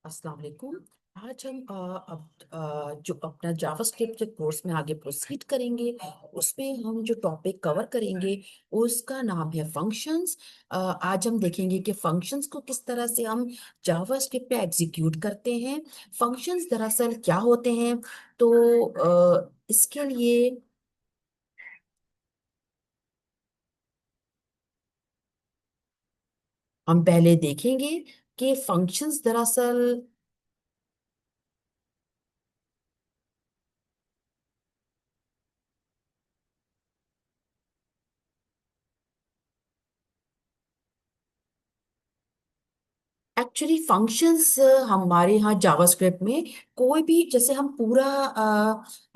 अस्सलाम वालेकुम। आज हम जो अपना जावास्क्रिप्ट के कोर्स में आगे प्रोसीड करेंगे, उसमें हम जो टॉपिक कवर करेंगे उसका नाम है फंक्शंस। आज हम देखेंगे कि फंक्शंस को किस तरह से हम जावास्क्रिप्ट पे एग्जीक्यूट करते हैं। फंक्शंस दरअसल क्या होते हैं? तो इसके लिए हम पहले देखेंगे कि फंक्शंस दरअसल एक्चुअली फंक्शंस हमारे यहाँ जावास्क्रिप्ट में कोई भी, जैसे हम पूरा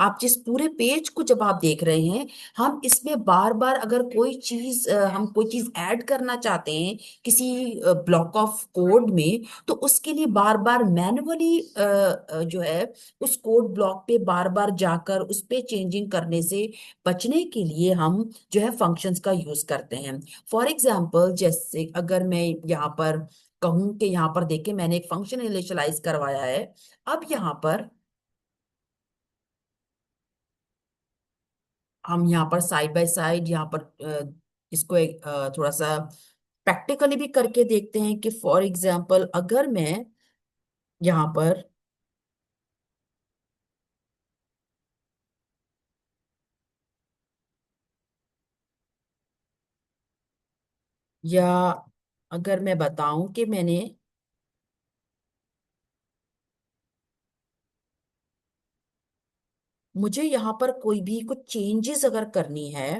आप जिस पूरे पेज को जब आप देख रहे हैं, हम इसमें बार बार अगर कोई चीज हम कोई चीज ऐड करना चाहते हैं किसी ब्लॉक ऑफ कोड में, तो उसके लिए बार बार मैन्युअली जो है उस कोड ब्लॉक पे बार बार जाकर उस पे चेंजिंग करने से बचने के लिए हम जो है फंक्शंस का यूज करते हैं। फॉर एग्जाम्पल, जैसे अगर मैं यहाँ पर कहूं कि यहाँ पर देखे मैंने एक फंक्शन इनिशियलाइज करवाया है। अब यहाँ पर हम यहाँ पर साइड बाय साइड यहाँ पर इसको एक थोड़ा सा प्रैक्टिकली भी करके देखते हैं कि फॉर एग्जाम्पल अगर मैं यहाँ पर, या अगर मैं बताऊं कि मुझे यहाँ पर कोई भी कुछ चेंजेस अगर करनी है,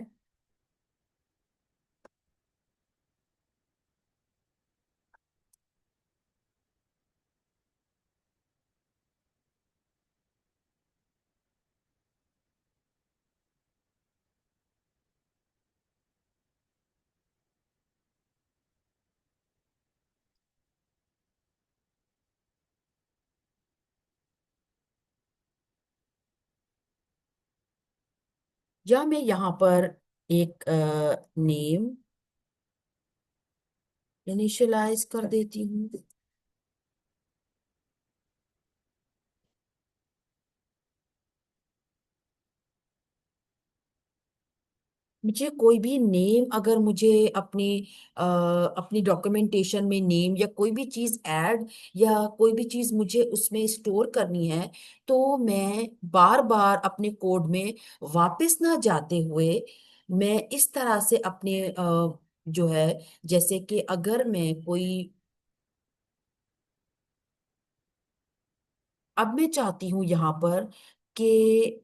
या मैं यहाँ पर एक नेम इनिशियलाइज कर देती हूँ। मुझे कोई भी नेम, अगर मुझे अपनी अपनी डॉक्यूमेंटेशन में नेम या कोई भी चीज ऐड या कोई भी चीज मुझे उसमें स्टोर करनी है, तो मैं बार बार अपने कोड में वापस ना जाते हुए मैं इस तरह से अपने जो है, जैसे कि अगर मैं कोई, अब मैं चाहती हूँ यहाँ पर कि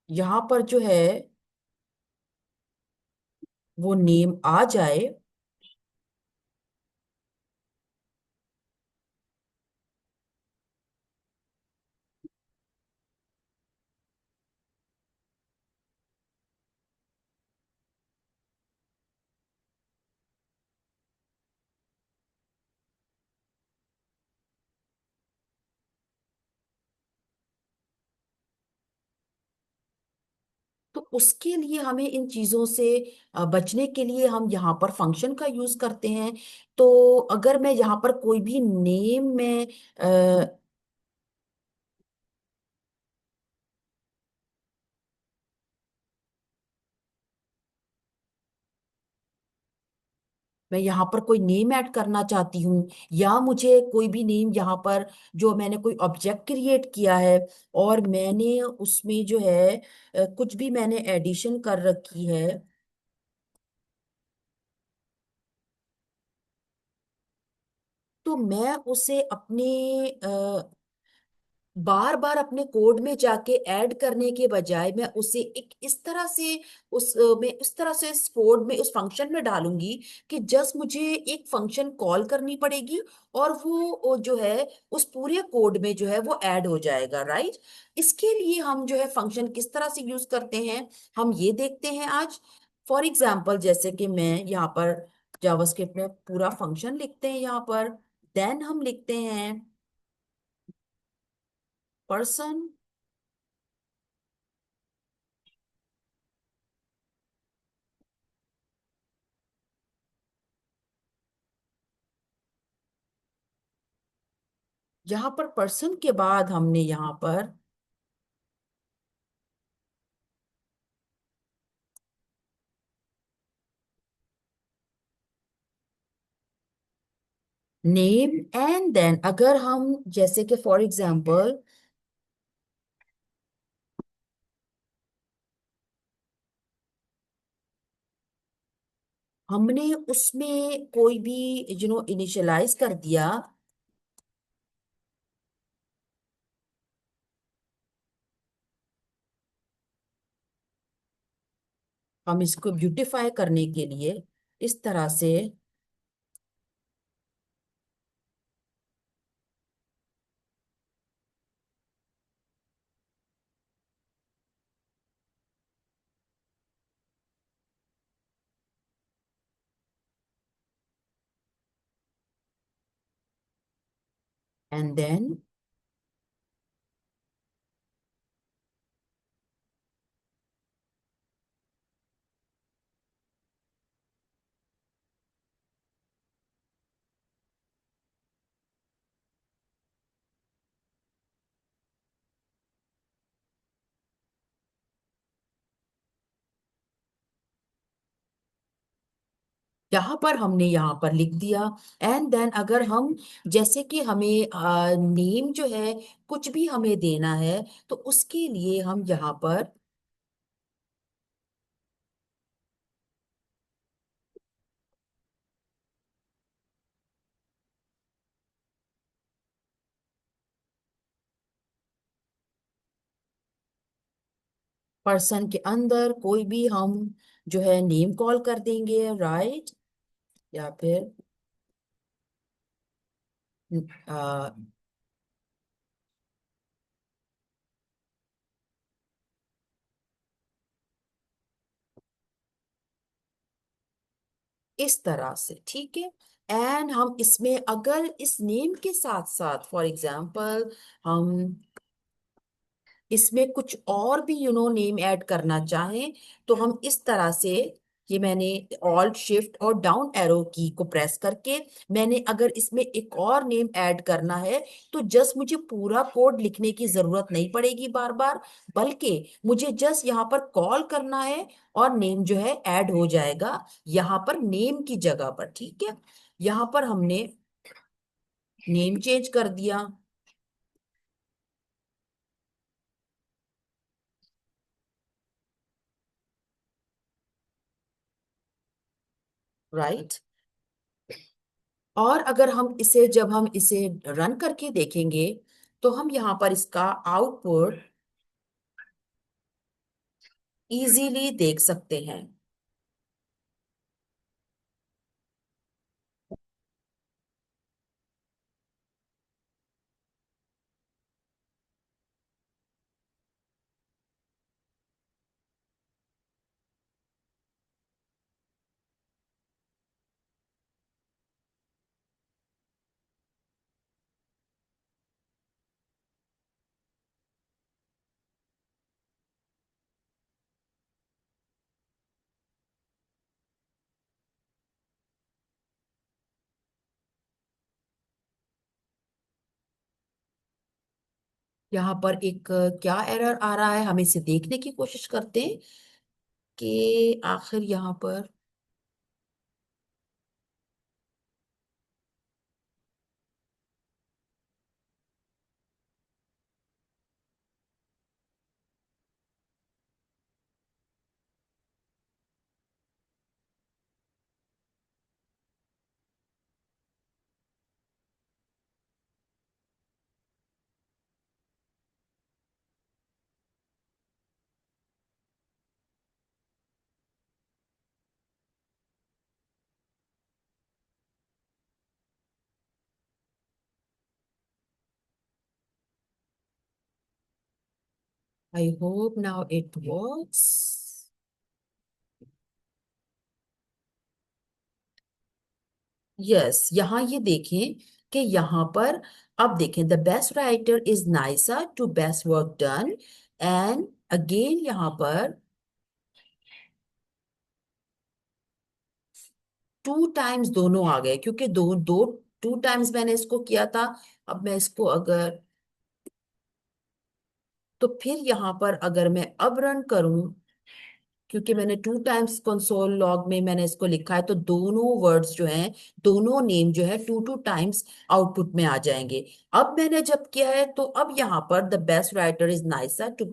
यहाँ पर जो है वो नेम आ जाए। तो उसके लिए हमें इन चीजों से बचने के लिए हम यहाँ पर फंक्शन का यूज करते हैं। तो अगर मैं यहाँ पर कोई भी नेम में मैं यहाँ पर कोई नेम ऐड करना चाहती हूँ, या मुझे कोई भी नेम यहाँ पर, जो मैंने कोई ऑब्जेक्ट क्रिएट किया है और मैंने उसमें जो है कुछ भी मैंने एडिशन कर रखी है, तो मैं उसे अपने बार बार अपने कोड में जाके ऐड करने के बजाय मैं उसे एक इस तरह से मैं इस तरह से इस कोड में उस फंक्शन में डालूंगी कि जस्ट मुझे एक फंक्शन कॉल करनी पड़ेगी और वो जो है उस पूरे कोड में जो है वो ऐड हो जाएगा, राइट। इसके लिए हम जो है फंक्शन किस तरह से यूज करते हैं, हम ये देखते हैं आज। फॉर एग्जाम्पल, जैसे कि मैं यहाँ पर जावास्क्रिप्ट में पूरा फंक्शन लिखते हैं यहाँ पर, देन हम लिखते हैं पर्सन, यहाँ पर पर्सन के बाद हमने यहाँ पर नेम, एंड देन अगर हम जैसे कि फॉर एग्जांपल हमने उसमें कोई भी इनिशियलाइज कर दिया, हम इसको ब्यूटिफाई करने के लिए इस तरह से, एंड देन यहाँ पर हमने यहाँ पर लिख दिया। एंड देन अगर हम जैसे कि हमें नेम जो है कुछ भी हमें देना है, तो उसके लिए हम यहाँ पर पर्सन के अंदर कोई भी हम जो है नेम कॉल कर देंगे, राइट? या फिर आ, इस तरह से, ठीक है। एंड हम इसमें अगर इस नेम के साथ साथ फॉर एग्जांपल हम इसमें कुछ और भी नेम ऐड करना चाहें, तो हम इस तरह से, ये मैंने ऑल्ट शिफ्ट और डाउन एरो की को प्रेस करके मैंने अगर इसमें एक और नेम ऐड करना है, तो जस्ट मुझे पूरा कोड लिखने की जरूरत नहीं पड़ेगी बार बार, बल्कि मुझे जस्ट यहाँ पर कॉल करना है और नेम जो है ऐड हो जाएगा यहाँ पर नेम की जगह पर, ठीक है। यहाँ पर हमने नेम चेंज कर दिया, राइट। और अगर हम इसे जब हम इसे रन करके देखेंगे, तो हम यहाँ पर इसका आउटपुट इजीली देख सकते हैं। यहाँ पर एक क्या एरर आ रहा है, हम इसे देखने की कोशिश करते हैं कि आखिर यहाँ पर, I hope now it works. Yes, यहाँ ये देखें कि यहाँ पर, अब देखें, the best writer is nicer to best work done. And again यहाँ पर टू टाइम्स दोनों आ गए, क्योंकि दो दो टू टाइम्स मैंने इसको किया था। अब मैं इसको अगर, तो फिर यहाँ पर अगर मैं अब रन करूं, क्योंकि मैंने टू टाइम्स कंसोल लॉग में मैंने इसको लिखा है, तो दोनों वर्ड्स जो हैं, दोनों नेम जो है टू टू टाइम्स आउटपुट में आ जाएंगे। अब मैंने जब किया है तो अब यहाँ पर the best writer is nicer to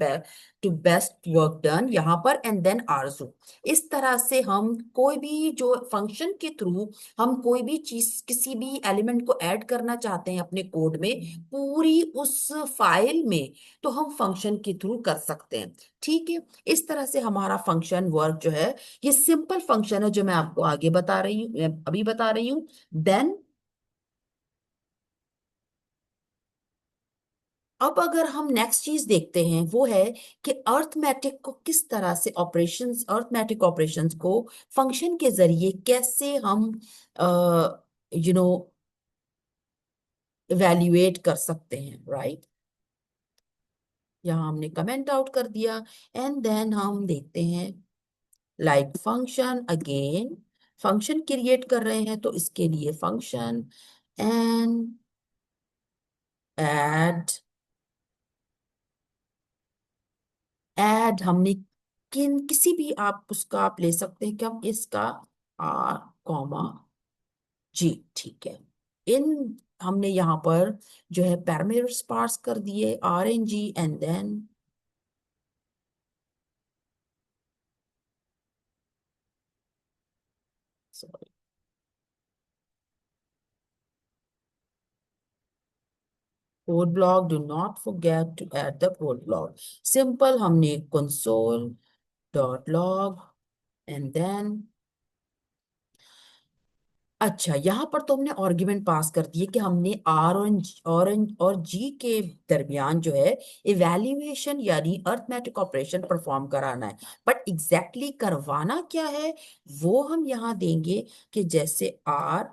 best work done यहाँ पर, एंड देन आरजू। इस तरह से हम कोई भी जो फंक्शन के थ्रू हम कोई भी चीज, किसी भी एलिमेंट को ऐड करना चाहते हैं अपने कोड में, पूरी उस फाइल में, तो हम फंक्शन के थ्रू कर सकते हैं। ठीक है। इस तरह से हमारा फंक्शन वर्क जो है, ये सिंपल फंक्शन है जो मैं आपको आगे बता रही हूँ, मैं अभी बता रही हूँ। देन अब अगर हम नेक्स्ट चीज देखते हैं, वो है कि अर्थमेटिक को किस तरह से ऑपरेशंस, अर्थमेटिक ऑपरेशंस को फंक्शन के जरिए कैसे हम यू नो इवेल्युएट कर सकते हैं, राइट। यहाँ हमने कमेंट आउट कर दिया। एंड देन हम देखते हैं like function again, function create कर रहे हैं तो इसके लिए फंक्शन एंड ऐड, ऐड हमने किसी भी आप उसका आप ले सकते हैं, क्या इसका आर कॉमा जी, ठीक है। इन हमने यहाँ पर जो है पैरामीटर्स पास कर दिए, R N G, and then code block, do not forget to add the code block. Simple हमने console dot log and then, अच्छा यहाँ पर तो हमने आर्ग्यूमेंट पास कर दिए कि हमने और जी के दरमियान जो है इवैल्यूएशन यानी अर्थमेटिक ऑपरेशन परफॉर्म कराना है। बट एग्जैक्टली करवाना क्या है, वो हम यहाँ देंगे कि जैसे आर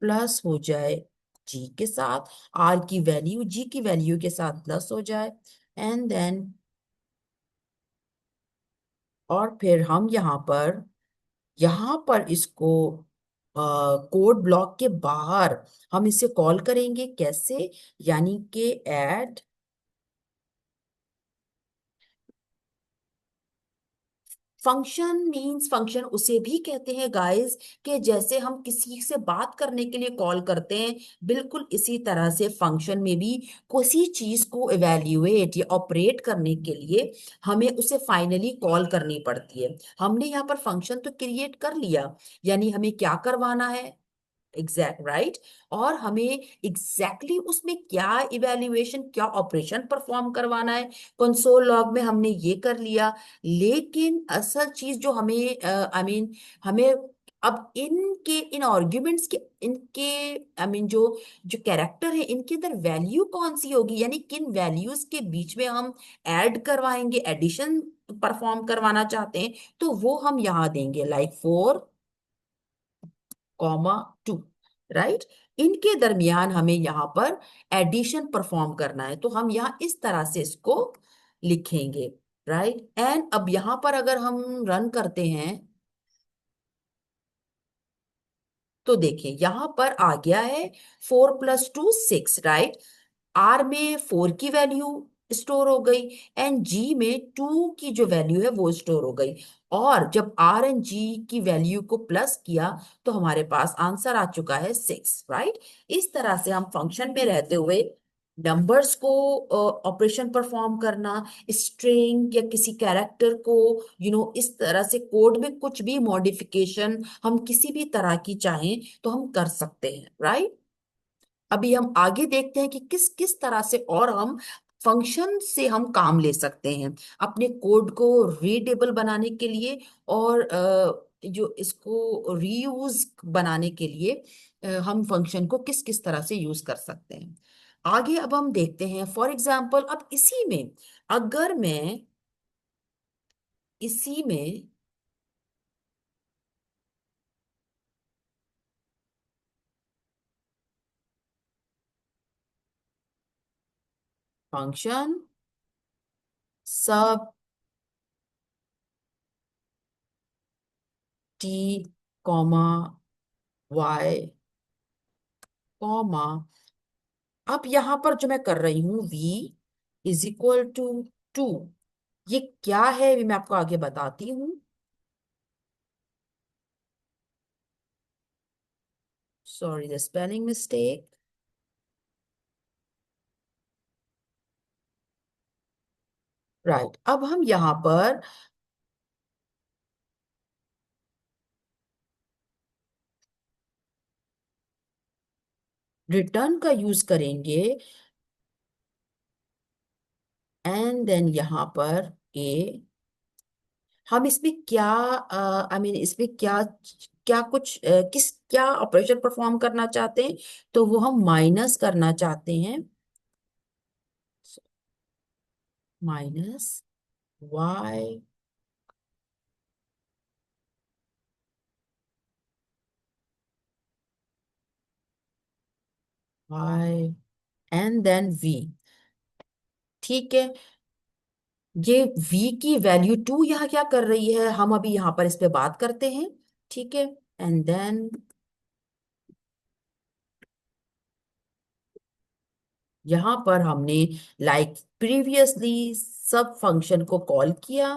प्लस हो जाए जी के साथ, आर की वैल्यू जी की वैल्यू के साथ प्लस हो जाए, एंड देन और फिर हम यहाँ पर इसको कोड ब्लॉक के बाहर हम इसे कॉल करेंगे कैसे, यानी कि ऐड फंक्शन। मींस फंक्शन उसे भी कहते हैं गाइस कि जैसे हम किसी से बात करने के लिए कॉल करते हैं, बिल्कुल इसी तरह से फंक्शन में भी किसी चीज को इवेल्युएट या ऑपरेट करने के लिए हमें उसे फाइनली कॉल करनी पड़ती है। हमने यहाँ पर फंक्शन तो क्रिएट कर लिया, यानी हमें क्या करवाना है, एग्जैक्ट राइट, और हमें एग्जैक्टली उसमें क्या इवेल्युएशन, क्या ऑपरेशन परफॉर्म करवाना है, कंसोल लॉग में हमने ये कर लिया। लेकिन असल चीज जो हमें आई मीन हमें अब इनके इन आर्ग्यूमेंट्स के इनके आई मीन जो कैरेक्टर है इनके अंदर वैल्यू कौन सी होगी, यानी किन वैल्यूज के बीच में हम ऐड करवाएंगे, एडिशन परफॉर्म करवाना चाहते हैं, तो वो हम यहाँ देंगे लाइक 4, 2, राइट। इनके दरमियान हमें यहाँ पर एडिशन परफॉर्म करना है, तो हम यहाँ इस तरह से इसको लिखेंगे, राइट। एंड अब यहाँ पर अगर हम रन करते हैं तो देखिए यहाँ पर आ गया है 4 + 2 6, राइट। आर में 4 की वैल्यू स्टोर हो गई, एंड जी में 2 की जो वैल्यू है वो स्टोर हो गई। और जब आर एंड जी की वैल्यू को प्लस किया तो हमारे पास आंसर आ चुका है 6, राइट। इस तरह से हम फंक्शन में रहते हुए नंबर्स को ऑपरेशन परफॉर्म करना, स्ट्रिंग या किसी कैरेक्टर को इस तरह से कोड में कुछ भी मॉडिफिकेशन हम किसी भी तरह की चाहें तो हम कर सकते हैं, राइट। अभी हम आगे देखते हैं कि किस किस तरह से और हम फंक्शन से हम काम ले सकते हैं अपने कोड को रीडेबल बनाने के लिए, और जो इसको रीयूज बनाने के लिए हम फंक्शन को किस किस तरह से यूज कर सकते हैं। आगे अब हम देखते हैं फॉर एग्जाम्पल, अब इसी में अगर मैं इसी में फंक्शन सब टी कॉमा वाई कॉमा, अब यहां पर जो मैं कर रही हूँ v इज इक्वल टू 2। ये क्या है ये मैं आपको आगे बताती हूँ। Sorry the spelling mistake. Right, अब हम यहाँ पर रिटर्न का यूज करेंगे एंड देन यहाँ पर ए। हम इसमें क्या आई मीन इसमें क्या क्या कुछ किस क्या ऑपरेशन परफॉर्म करना चाहते हैं, तो वो हम माइनस करना चाहते हैं। Minus Y, Y and then V. ठीक है, ये v की वैल्यू 2 यहाँ क्या कर रही है, हम अभी यहाँ पर इस पे बात करते हैं। ठीक है, एंड देन यहाँ पर हमने लाइक प्रीवियसली सब फंक्शन को कॉल किया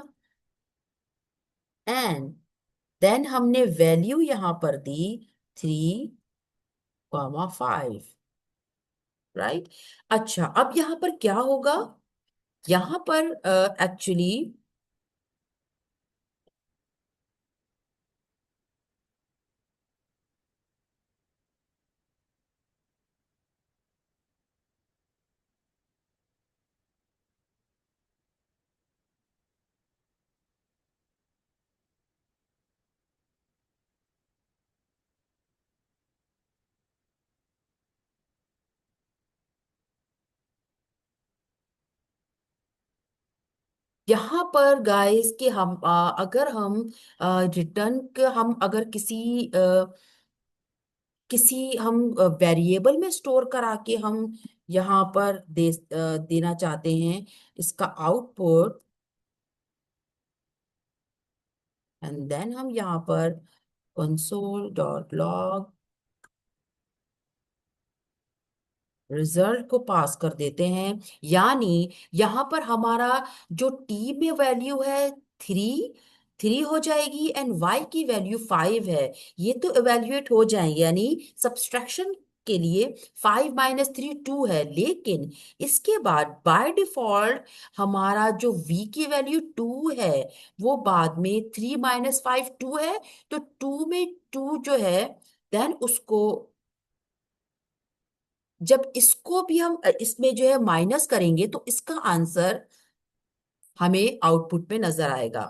एंड देन हमने वैल्यू यहाँ पर दी 3,5। राइट। अच्छा, अब यहाँ पर क्या होगा, यहाँ पर एक्चुअली यहाँ पर गाइस कि हम अगर हम रिटर्न का हम अगर किसी हम वेरिएबल में स्टोर करा के हम यहाँ पर देना चाहते हैं इसका आउटपुट, एंड देन हम यहाँ पर console.log रिजल्ट को पास कर देते हैं। यानी यहाँ पर हमारा जो टी में वैल्यू है 3, 3 हो जाएगी एंड वाई की वैल्यू 5 है। ये तो इवेल्युएट हो जाएंगे, यानी सब्सट्रैक्शन के लिए 5 - 3 2 है, लेकिन इसके बाद बाय डिफॉल्ट हमारा जो v की वैल्यू 2 है वो बाद में 3 - 5 2 है। तो 2 में 2 जो है देन उसको जब इसको भी हम इसमें जो है माइनस करेंगे तो इसका आंसर हमें आउटपुट में नजर आएगा।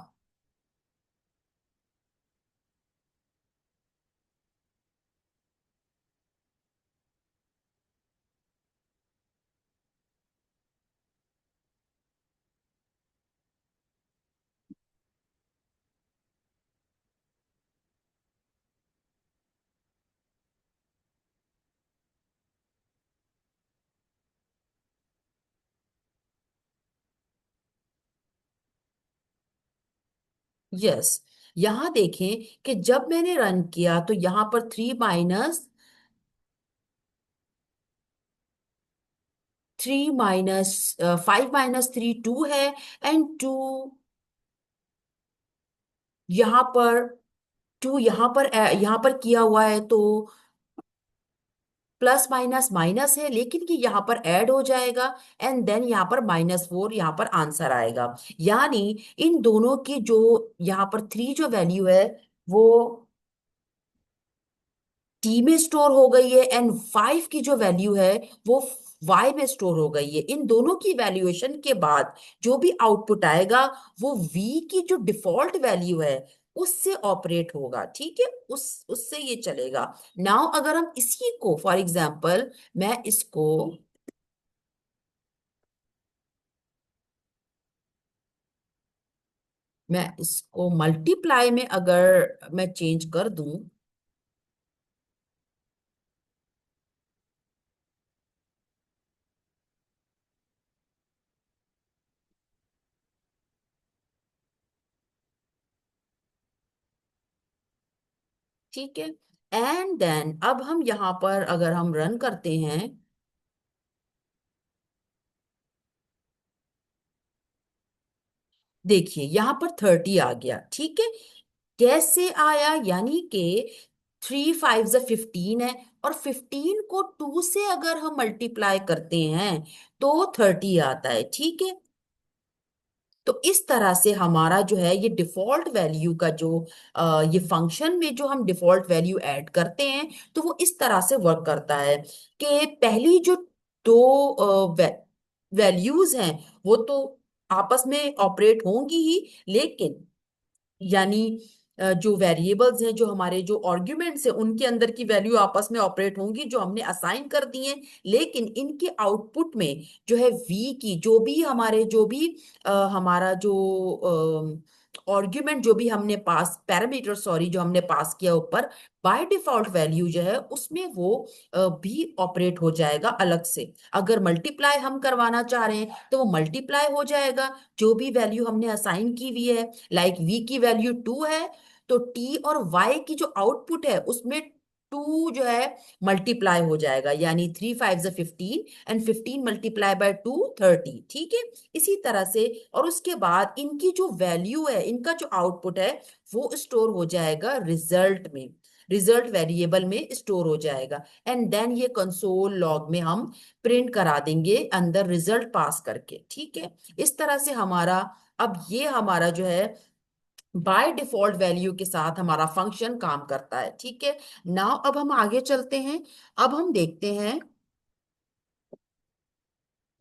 यस, यहाँ देखें कि जब मैंने रन किया तो यहाँ पर 5 - 3 2 है एंड 2 यहाँ पर 2 यहाँ पर किया हुआ है, तो प्लस माइनस माइनस है लेकिन कि यहाँ पर ऐड हो जाएगा एंड देन यहाँ पर -4 यहाँ पर आंसर आएगा। यानी इन दोनों की जो यहाँ पर 3 जो वैल्यू है वो टी में स्टोर हो गई है एंड 5 की जो वैल्यू है वो वाई में स्टोर हो गई है। इन दोनों की वैल्यूएशन के बाद जो भी आउटपुट आएगा वो वी की जो डिफॉल्ट वैल्यू है उससे ऑपरेट होगा। ठीक है, उस उससे ये चलेगा। नाउ अगर हम इसी को फॉर एग्जांपल मैं इसको मल्टीप्लाई में अगर मैं चेंज कर दूं। ठीक है, एंड देन अब हम यहाँ पर अगर हम रन करते हैं, देखिए यहाँ पर 30 आ गया। ठीक है, कैसे आया, यानी कि 3 5 15 है, और 15 को 2 से अगर हम मल्टीप्लाई करते हैं तो 30 आता है। ठीक है, तो इस तरह से हमारा जो है ये डिफॉल्ट वैल्यू का जो ये फंक्शन में जो हम डिफॉल्ट वैल्यू ऐड करते हैं, तो वो इस तरह से वर्क करता है कि पहली जो दो वैल्यूज हैं वो तो आपस में ऑपरेट होंगी ही, लेकिन यानी जो वेरिएबल्स हैं, जो हमारे जो आर्ग्यूमेंट्स हैं, उनके अंदर की वैल्यू आपस में ऑपरेट होंगी जो हमने असाइन कर दी हैं। लेकिन इनके आउटपुट में जो है वी की जो भी हमारे जो भी हमारा जो आर्ग्यूमेंट जो भी हमने पास पैरामीटर सॉरी जो हमने पास किया ऊपर, बाय डिफॉल्ट वैल्यू जो है उसमें वो भी ऑपरेट हो जाएगा अलग से। अगर मल्टीप्लाई हम करवाना चाह रहे हैं तो वो मल्टीप्लाई हो जाएगा जो भी वैल्यू हमने असाइन की हुई है। लाइक वी की वैल्यू 2 है, तो टी और वाई की जो आउटपुट है उसमें 2 जो है मल्टीप्लाई हो जाएगा, यानी 3 5 15 एंड 15 मल्टीप्लाई बाय 2 30। ठीक है, इसी तरह से और उसके बाद इनकी जो वैल्यू है, इनका जो आउटपुट है वो स्टोर हो जाएगा रिजल्ट में, रिजल्ट वेरिएबल में स्टोर हो जाएगा। एंड देन ये कंसोल लॉग में हम प्रिंट करा देंगे अंदर रिजल्ट पास करके। ठीक है, इस तरह से हमारा अब ये हमारा जो है बाय डिफॉल्ट वैल्यू के साथ हमारा फंक्शन काम करता है। ठीक है, नाउ अब हम आगे चलते हैं। अब हम देखते हैं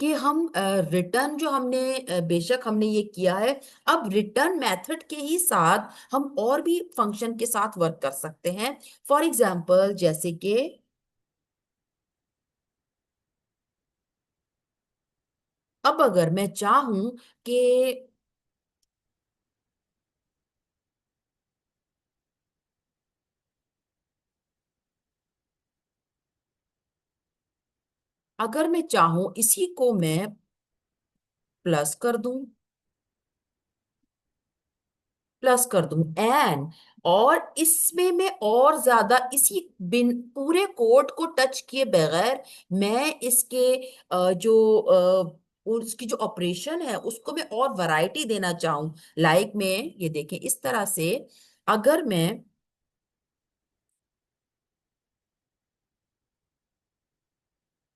कि हम रिटर्न जो हमने बेशक हमने ये किया है, अब रिटर्न मेथड के ही साथ हम और भी फंक्शन के साथ वर्क कर सकते हैं। फॉर एग्जाम्पल जैसे कि अब अगर मैं चाहूं कि अगर मैं चाहूं इसी को मैं प्लस कर दूं, प्लस कर दूं एन, और इसमें मैं और ज्यादा इसी बिन पूरे कोड को टच किए बगैर मैं इसके जो उसकी जो ऑपरेशन है उसको मैं और वैरायटी देना चाहूं। लाइक मैं ये देखें इस तरह से, अगर मैं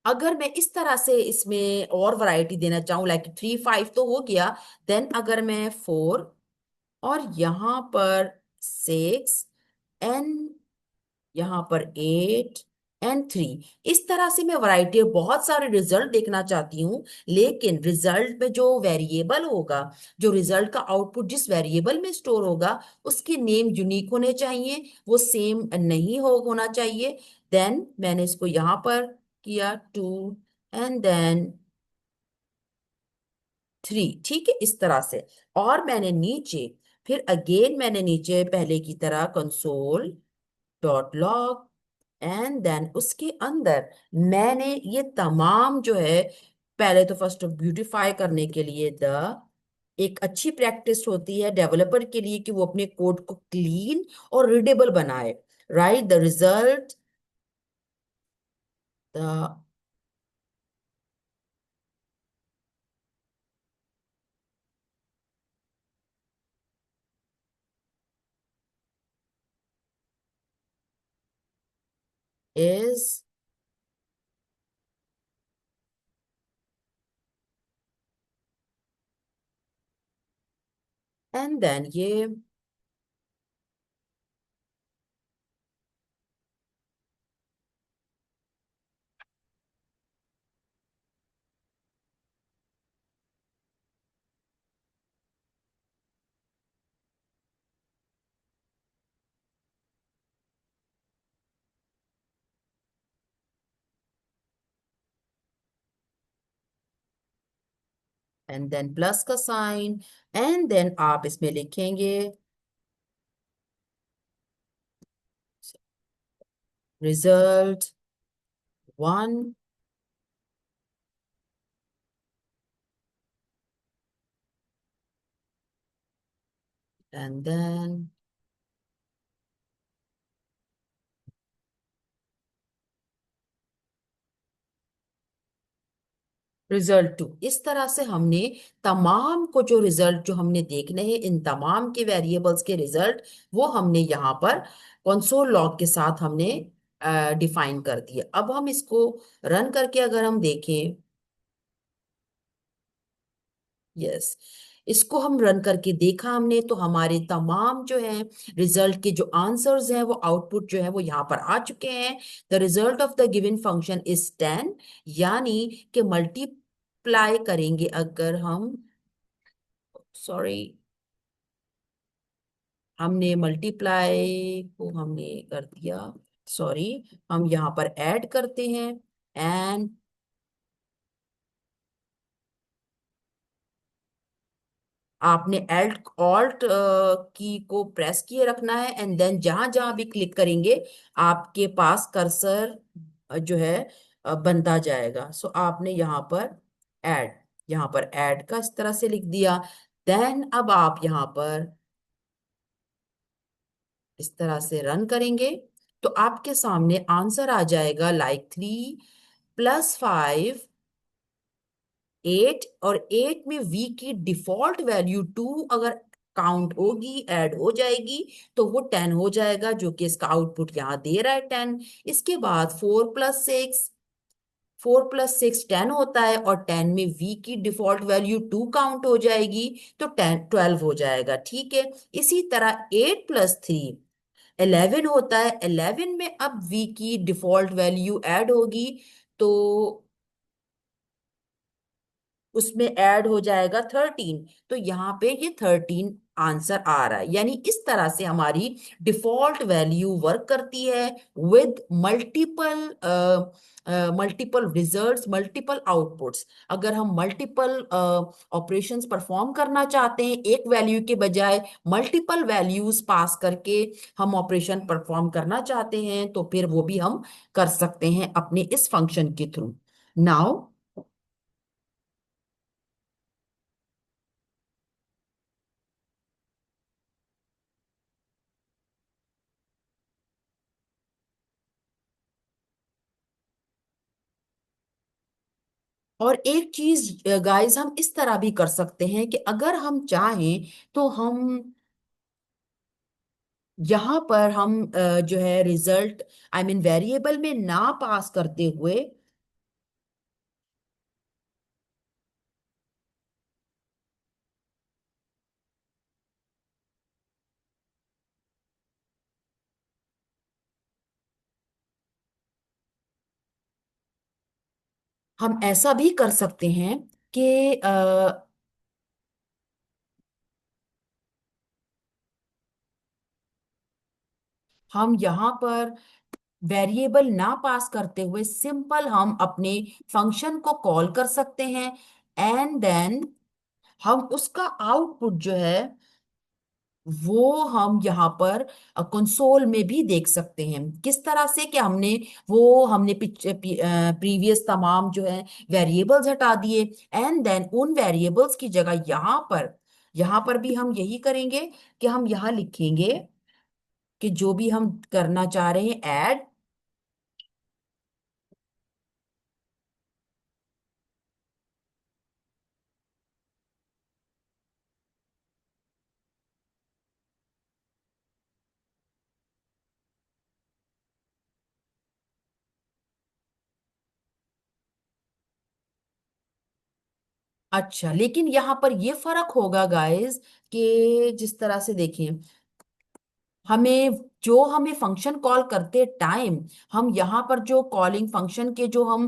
अगर मैं इस तरह से इसमें और वैरायटी देना चाहूं, लाइक 3 5 तो हो गया, देन अगर मैं 4 और यहाँ पर 6 एंड यहाँ पर 8 एंड 3, इस तरह से मैं वैरायटी बहुत सारे रिजल्ट देखना चाहती हूँ। लेकिन रिजल्ट में जो वेरिएबल होगा, जो रिजल्ट का आउटपुट जिस वेरिएबल में स्टोर होगा उसके नेम यूनिक होने चाहिए, वो सेम नहीं होना चाहिए। देन मैंने इसको यहाँ पर किया 2 एंड देन 3। ठीक है, इस तरह से। और मैंने नीचे फिर अगेन मैंने नीचे पहले की तरह console dot log and then उसके अंदर मैंने ये तमाम जो है, पहले तो फर्स्ट ब्यूटीफाई करने के लिए द एक अच्छी प्रैक्टिस होती है डेवलपर के लिए कि वो अपने कोड को क्लीन और रीडेबल बनाए। Write the result the is and then ये एंड देन प्लस का साइन, एंड देन आप इसमें लिखेंगे result 1 and then result two, इस तरह से हमने तमाम को जो रिजल्ट जो हमने देखने हैं इन तमाम के वेरिएबल्स के रिजल्ट, वो हमने यहाँ पर कंसोल लॉग के साथ हमने डिफाइन कर दिया। अब हम इसको रन करके अगर हम देखें, यस, इसको हम रन करके देखा हमने, तो हमारे तमाम जो है रिजल्ट के जो आंसर्स हैं वो आउटपुट जो है वो यहाँ पर आ चुके हैं। The result of the given function is 10, यानी कि मल्टीप्लाई करेंगे अगर हम, सॉरी, हमने मल्टीप्लाई को हमने कर दिया, सॉरी, हम यहाँ पर ऐड करते हैं। एंड आपने एल्ट ऑल्ट की को प्रेस किए रखना है, एंड देन जहां जहां भी क्लिक करेंगे आपके पास कर्सर जो है बनता जाएगा। सो आपने यहाँ पर ऐड, यहाँ पर ऐड का इस तरह से लिख दिया। देन अब आप यहाँ पर इस तरह से रन करेंगे तो आपके सामने आंसर आ जाएगा लाइक 3 + 5 8, और 8 में वी की डिफॉल्ट वैल्यू 2 अगर काउंट होगी, ऐड हो जाएगी, तो वो 10 हो जाएगा, जो कि इसका आउटपुट यहाँ दे रहा है 10। इसके बाद 4 + 6, 4 + 6 10 होता है, और 10 में वी की डिफॉल्ट वैल्यू 2 काउंट हो जाएगी, तो 10 12 हो जाएगा। ठीक है, इसी तरह 8 + 3 11 होता है, 11 में अब वी की डिफॉल्ट वैल्यू ऐड होगी, तो उसमें ऐड हो जाएगा 13, तो यहाँ पे ये 13 आंसर आ रहा है। यानी इस तरह से हमारी डिफॉल्ट वैल्यू वर्क करती है with multiple multiple results, multiple outputs. अगर हम मल्टीपल ऑपरेशंस परफॉर्म करना चाहते हैं एक वैल्यू के बजाय मल्टीपल वैल्यूज पास करके हम ऑपरेशन परफॉर्म करना चाहते हैं, तो फिर वो भी हम कर सकते हैं अपने इस फंक्शन के थ्रू। नाउ, और एक चीज गाइस हम इस तरह भी कर सकते हैं कि अगर हम चाहें तो हम यहाँ पर हम जो है रिजल्ट, आई मीन वेरिएबल में ना पास करते हुए, हम ऐसा भी कर सकते हैं कि हम यहाँ पर वेरिएबल ना पास करते हुए सिंपल हम अपने फंक्शन को कॉल कर सकते हैं, एंड देन हम उसका आउटपुट जो है वो हम यहाँ पर कंसोल में भी देख सकते हैं। किस तरह से कि हमने प्रीवियस तमाम जो है वेरिएबल्स हटा दिए, एंड देन उन वेरिएबल्स की जगह यहाँ पर भी हम यही करेंगे कि हम यहाँ लिखेंगे कि जो भी हम करना चाह रहे हैं ऐड। अच्छा, लेकिन यहाँ पर ये फर्क होगा गाइस कि जिस तरह से देखें, हमें फंक्शन कॉल करते टाइम हम यहाँ पर जो कॉलिंग फंक्शन के जो हम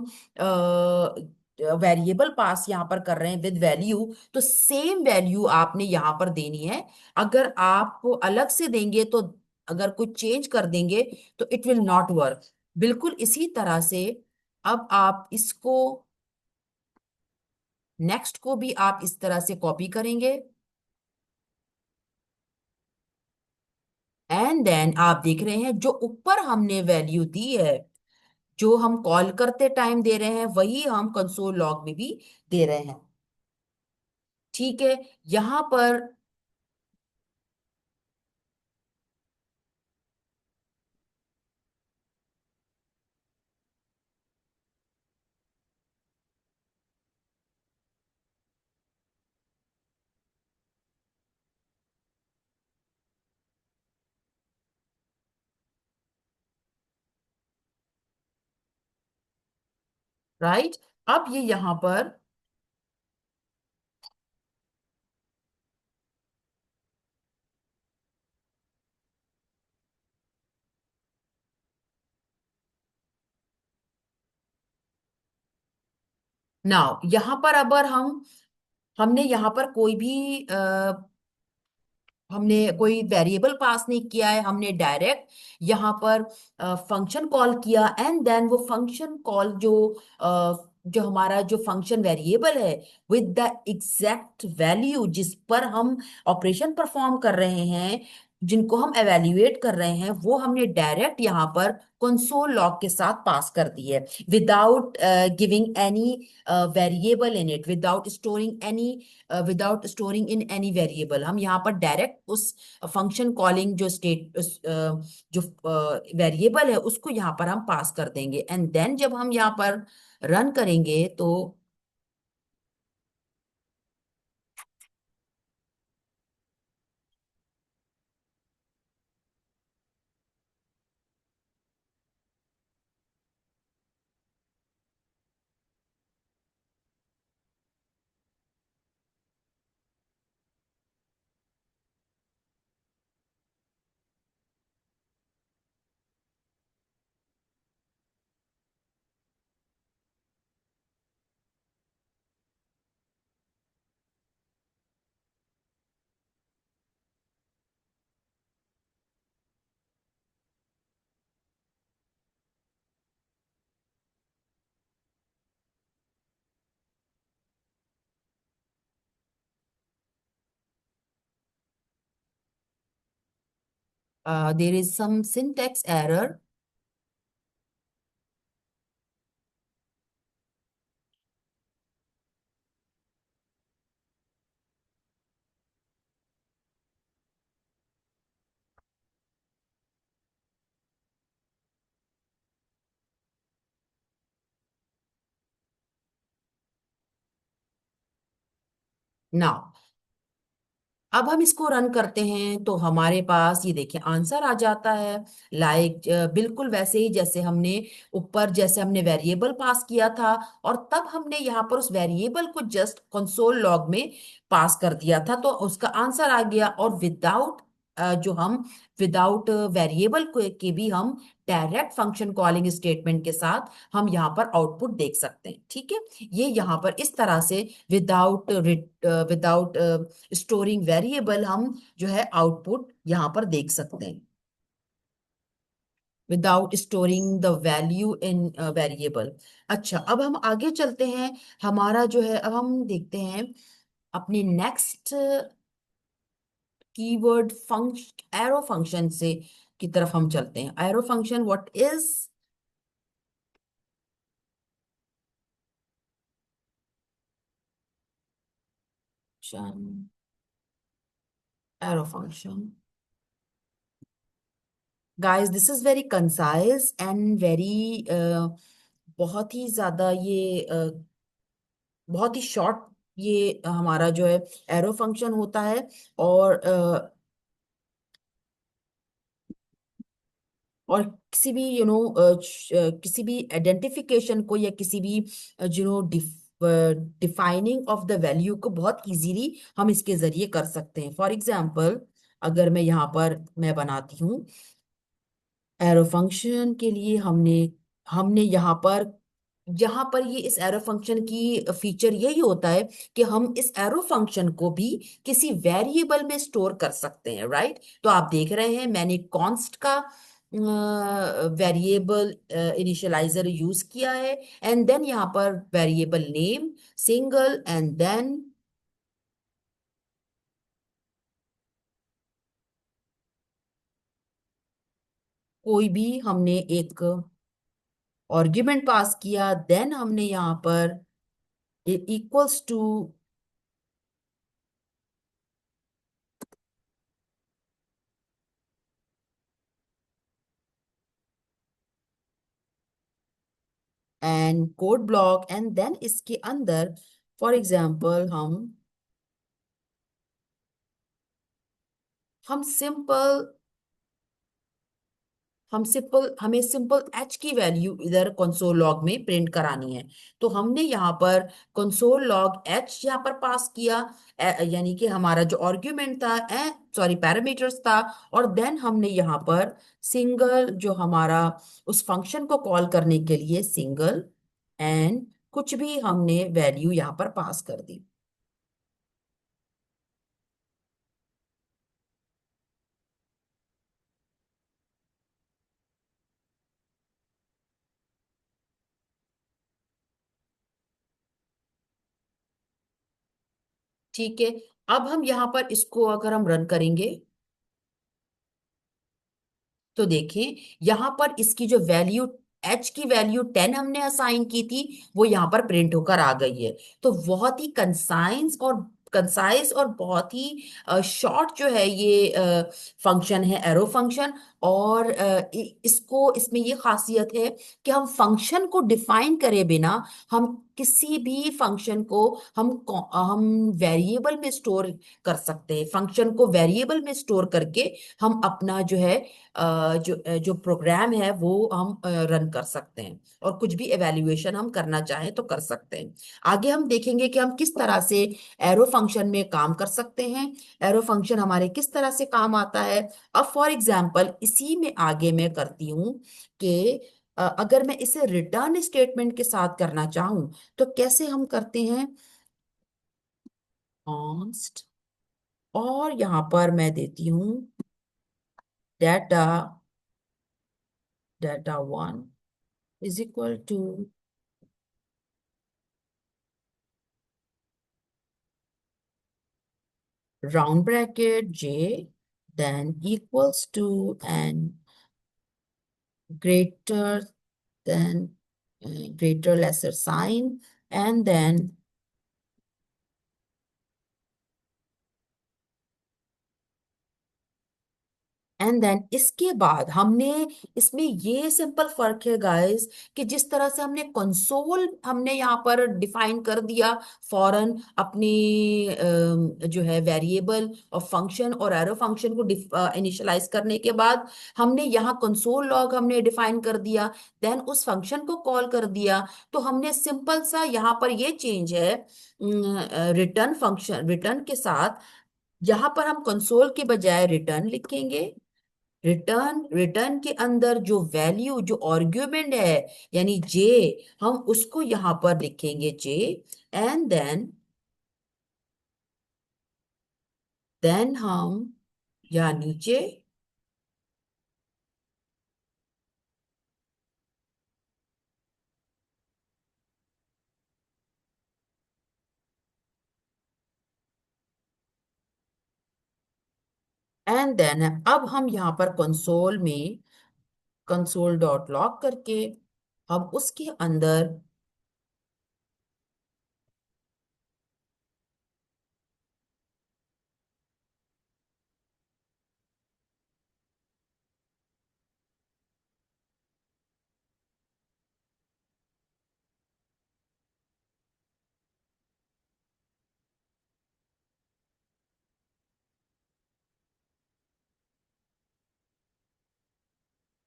वेरिएबल पास यहाँ पर कर रहे हैं विद वैल्यू, तो सेम वैल्यू आपने यहाँ पर देनी है। अगर आप अलग से देंगे तो, अगर कुछ चेंज कर देंगे तो इट विल नॉट वर्क। बिल्कुल इसी तरह से अब आप इसको, नेक्स्ट को भी आप इस तरह से कॉपी करेंगे, एंड देन आप देख रहे हैं जो ऊपर हमने वैल्यू दी है, जो हम कॉल करते टाइम दे रहे हैं वही हम कंसोल लॉग में भी दे रहे हैं। ठीक है, यहां पर राइट। अब ये यहाँ पर नाउ यहाँ पर अगर हमने यहाँ पर कोई भी हमने कोई वेरिएबल पास नहीं किया है, हमने डायरेक्ट यहाँ पर फंक्शन कॉल किया, एंड देन वो फंक्शन कॉल जो हमारा जो फंक्शन वेरिएबल है विद द एग्जैक्ट वैल्यू जिस पर हम ऑपरेशन परफॉर्म कर रहे हैं, जिनको हम एवेल्युएट कर रहे हैं, वो हमने डायरेक्ट यहाँ पर कंसोल लॉग के साथ पास कर दी है, without giving any variable in it, without storing in any variable. हम यहाँ पर डायरेक्ट उस फंक्शन कॉलिंग जो जो वेरिएबल है उसको यहाँ पर हम पास कर देंगे, एंड देन जब हम यहाँ पर रन करेंगे तो there is some syntax error. Now अब हम इसको रन करते हैं तो हमारे पास ये देखिए आंसर आ जाता है, लाइक बिल्कुल वैसे ही जैसे हमने ऊपर जैसे हमने वेरिएबल पास किया था, और तब हमने यहाँ पर उस वेरिएबल को जस्ट कंसोल लॉग में पास कर दिया था तो उसका आंसर आ गया। और जो हम विदाउट वेरिएबल को के भी हम डायरेक्ट फंक्शन कॉलिंग स्टेटमेंट के साथ हम यहाँ पर आउटपुट देख सकते हैं, ठीक है। ये यहाँ पर इस तरह से विदाउट विदाउट स्टोरिंग वेरिएबल हम जो है आउटपुट यहाँ पर देख सकते हैं, without storing the value in variable. अच्छा, अब हम आगे चलते हैं। हमारा जो है अब हम देखते हैं अपने next keyword function, arrow function से की तरफ हम चलते हैं। Arrow function what is arrow function? Guys this is very concise and very बहुत ही ज्यादा ये बहुत ही शॉर्ट ये हमारा जो है एरो फंक्शन होता है। और और किसी भी किसी भी आइडेंटिफिकेशन को या किसी भी डिफाइनिंग ऑफ द वैल्यू को बहुत इजीली हम इसके जरिए कर सकते हैं। फॉर एग्जांपल, अगर मैं यहाँ पर मैं बनाती हूँ एरो फंक्शन के लिए, हमने हमने यहाँ पर ये इस एरो फंक्शन की फीचर यही होता है कि हम इस एरो फंक्शन को भी किसी वेरिएबल में स्टोर कर सकते हैं, राइट। तो आप देख रहे हैं मैंने कॉन्स्ट का वेरिएबल इनिशियलाइजर यूज किया है, एंड देन यहाँ पर variable name single, and then कोई भी हमने एक आर्ग्यूमेंट पास किया, देन हमने यहाँ पर equals to and code block, and then इसके अंदर फॉर एग्जांपल हम सिंपल हमें सिंपल एच की वैल्यू इधर कंसोल लॉग में प्रिंट करानी है। तो हमने यहाँ पर कंसोल लॉग एच यहाँ पर पास किया, यानी कि हमारा जो आर्ग्यूमेंट था, सॉरी पैरामीटर्स था। और देन हमने यहाँ पर सिंगल जो हमारा उस फंक्शन को कॉल करने के लिए सिंगल एंड कुछ भी हमने वैल्यू यहाँ पर पास कर दी। ठीक है। अब हम यहाँ पर इसको अगर हम रन करेंगे तो देखें, यहाँ पर इसकी जो वैल्यू, एच की वैल्यू 10 हमने असाइन की थी, वो यहाँ पर प्रिंट होकर आ गई है। तो बहुत ही कंसाइज और बहुत ही शॉर्ट जो है ये फंक्शन है, एरो फंक्शन। और इसको इसमें ये खासियत है कि हम फंक्शन को डिफाइन करे बिना हम किसी भी फंक्शन को हम वेरिएबल में स्टोर कर सकते हैं। फंक्शन को वेरिएबल में स्टोर करके हम अपना जो है जो प्रोग्राम है वो हम रन कर सकते हैं, और कुछ भी एवेल्युएशन हम करना चाहें तो कर सकते हैं। आगे हम देखेंगे कि हम किस तरह से एरो फंक्शन में काम कर सकते हैं, एरो फंक्शन हमारे किस तरह से काम आता है। अब फॉर एग्जांपल इसी में आगे मैं करती हूँ कि अगर मैं इसे रिटर्न स्टेटमेंट के साथ करना चाहूँ तो कैसे हम करते हैं। कॉन्स्ट, और यहाँ पर मैं देती हूँ data, data 1 is equal to round bracket j, then equals to and greater than greater lesser sign, and then इसके बाद हमने इसमें ये सिंपल फर्क है गाइस, कि जिस तरह से हमने कंसोल हमने यहाँ पर डिफाइन कर दिया फॉरन अपनी जो है वेरिएबल और फंक्शन और एरो फंक्शन को इनिशियलाइज करने के बाद हमने यहाँ कंसोल लॉग हमने डिफाइन कर दिया, देन उस फंक्शन को कॉल कर दिया। तो हमने सिंपल सा यहाँ पर ये चेंज है, रिटर्न फंक्शन रिटर्न के साथ यहाँ पर हम कंसोल के बजाय रिटर्न लिखेंगे। रिटर्न के अंदर जो वैल्यू जो आर्ग्यूमेंट है यानी जे, हम उसको यहाँ पर लिखेंगे जे, एंड देन हम यहाँ नीचे एंड देन अब हम यहाँ पर कंसोल में कंसोल डॉट लॉग करके हम उसके अंदर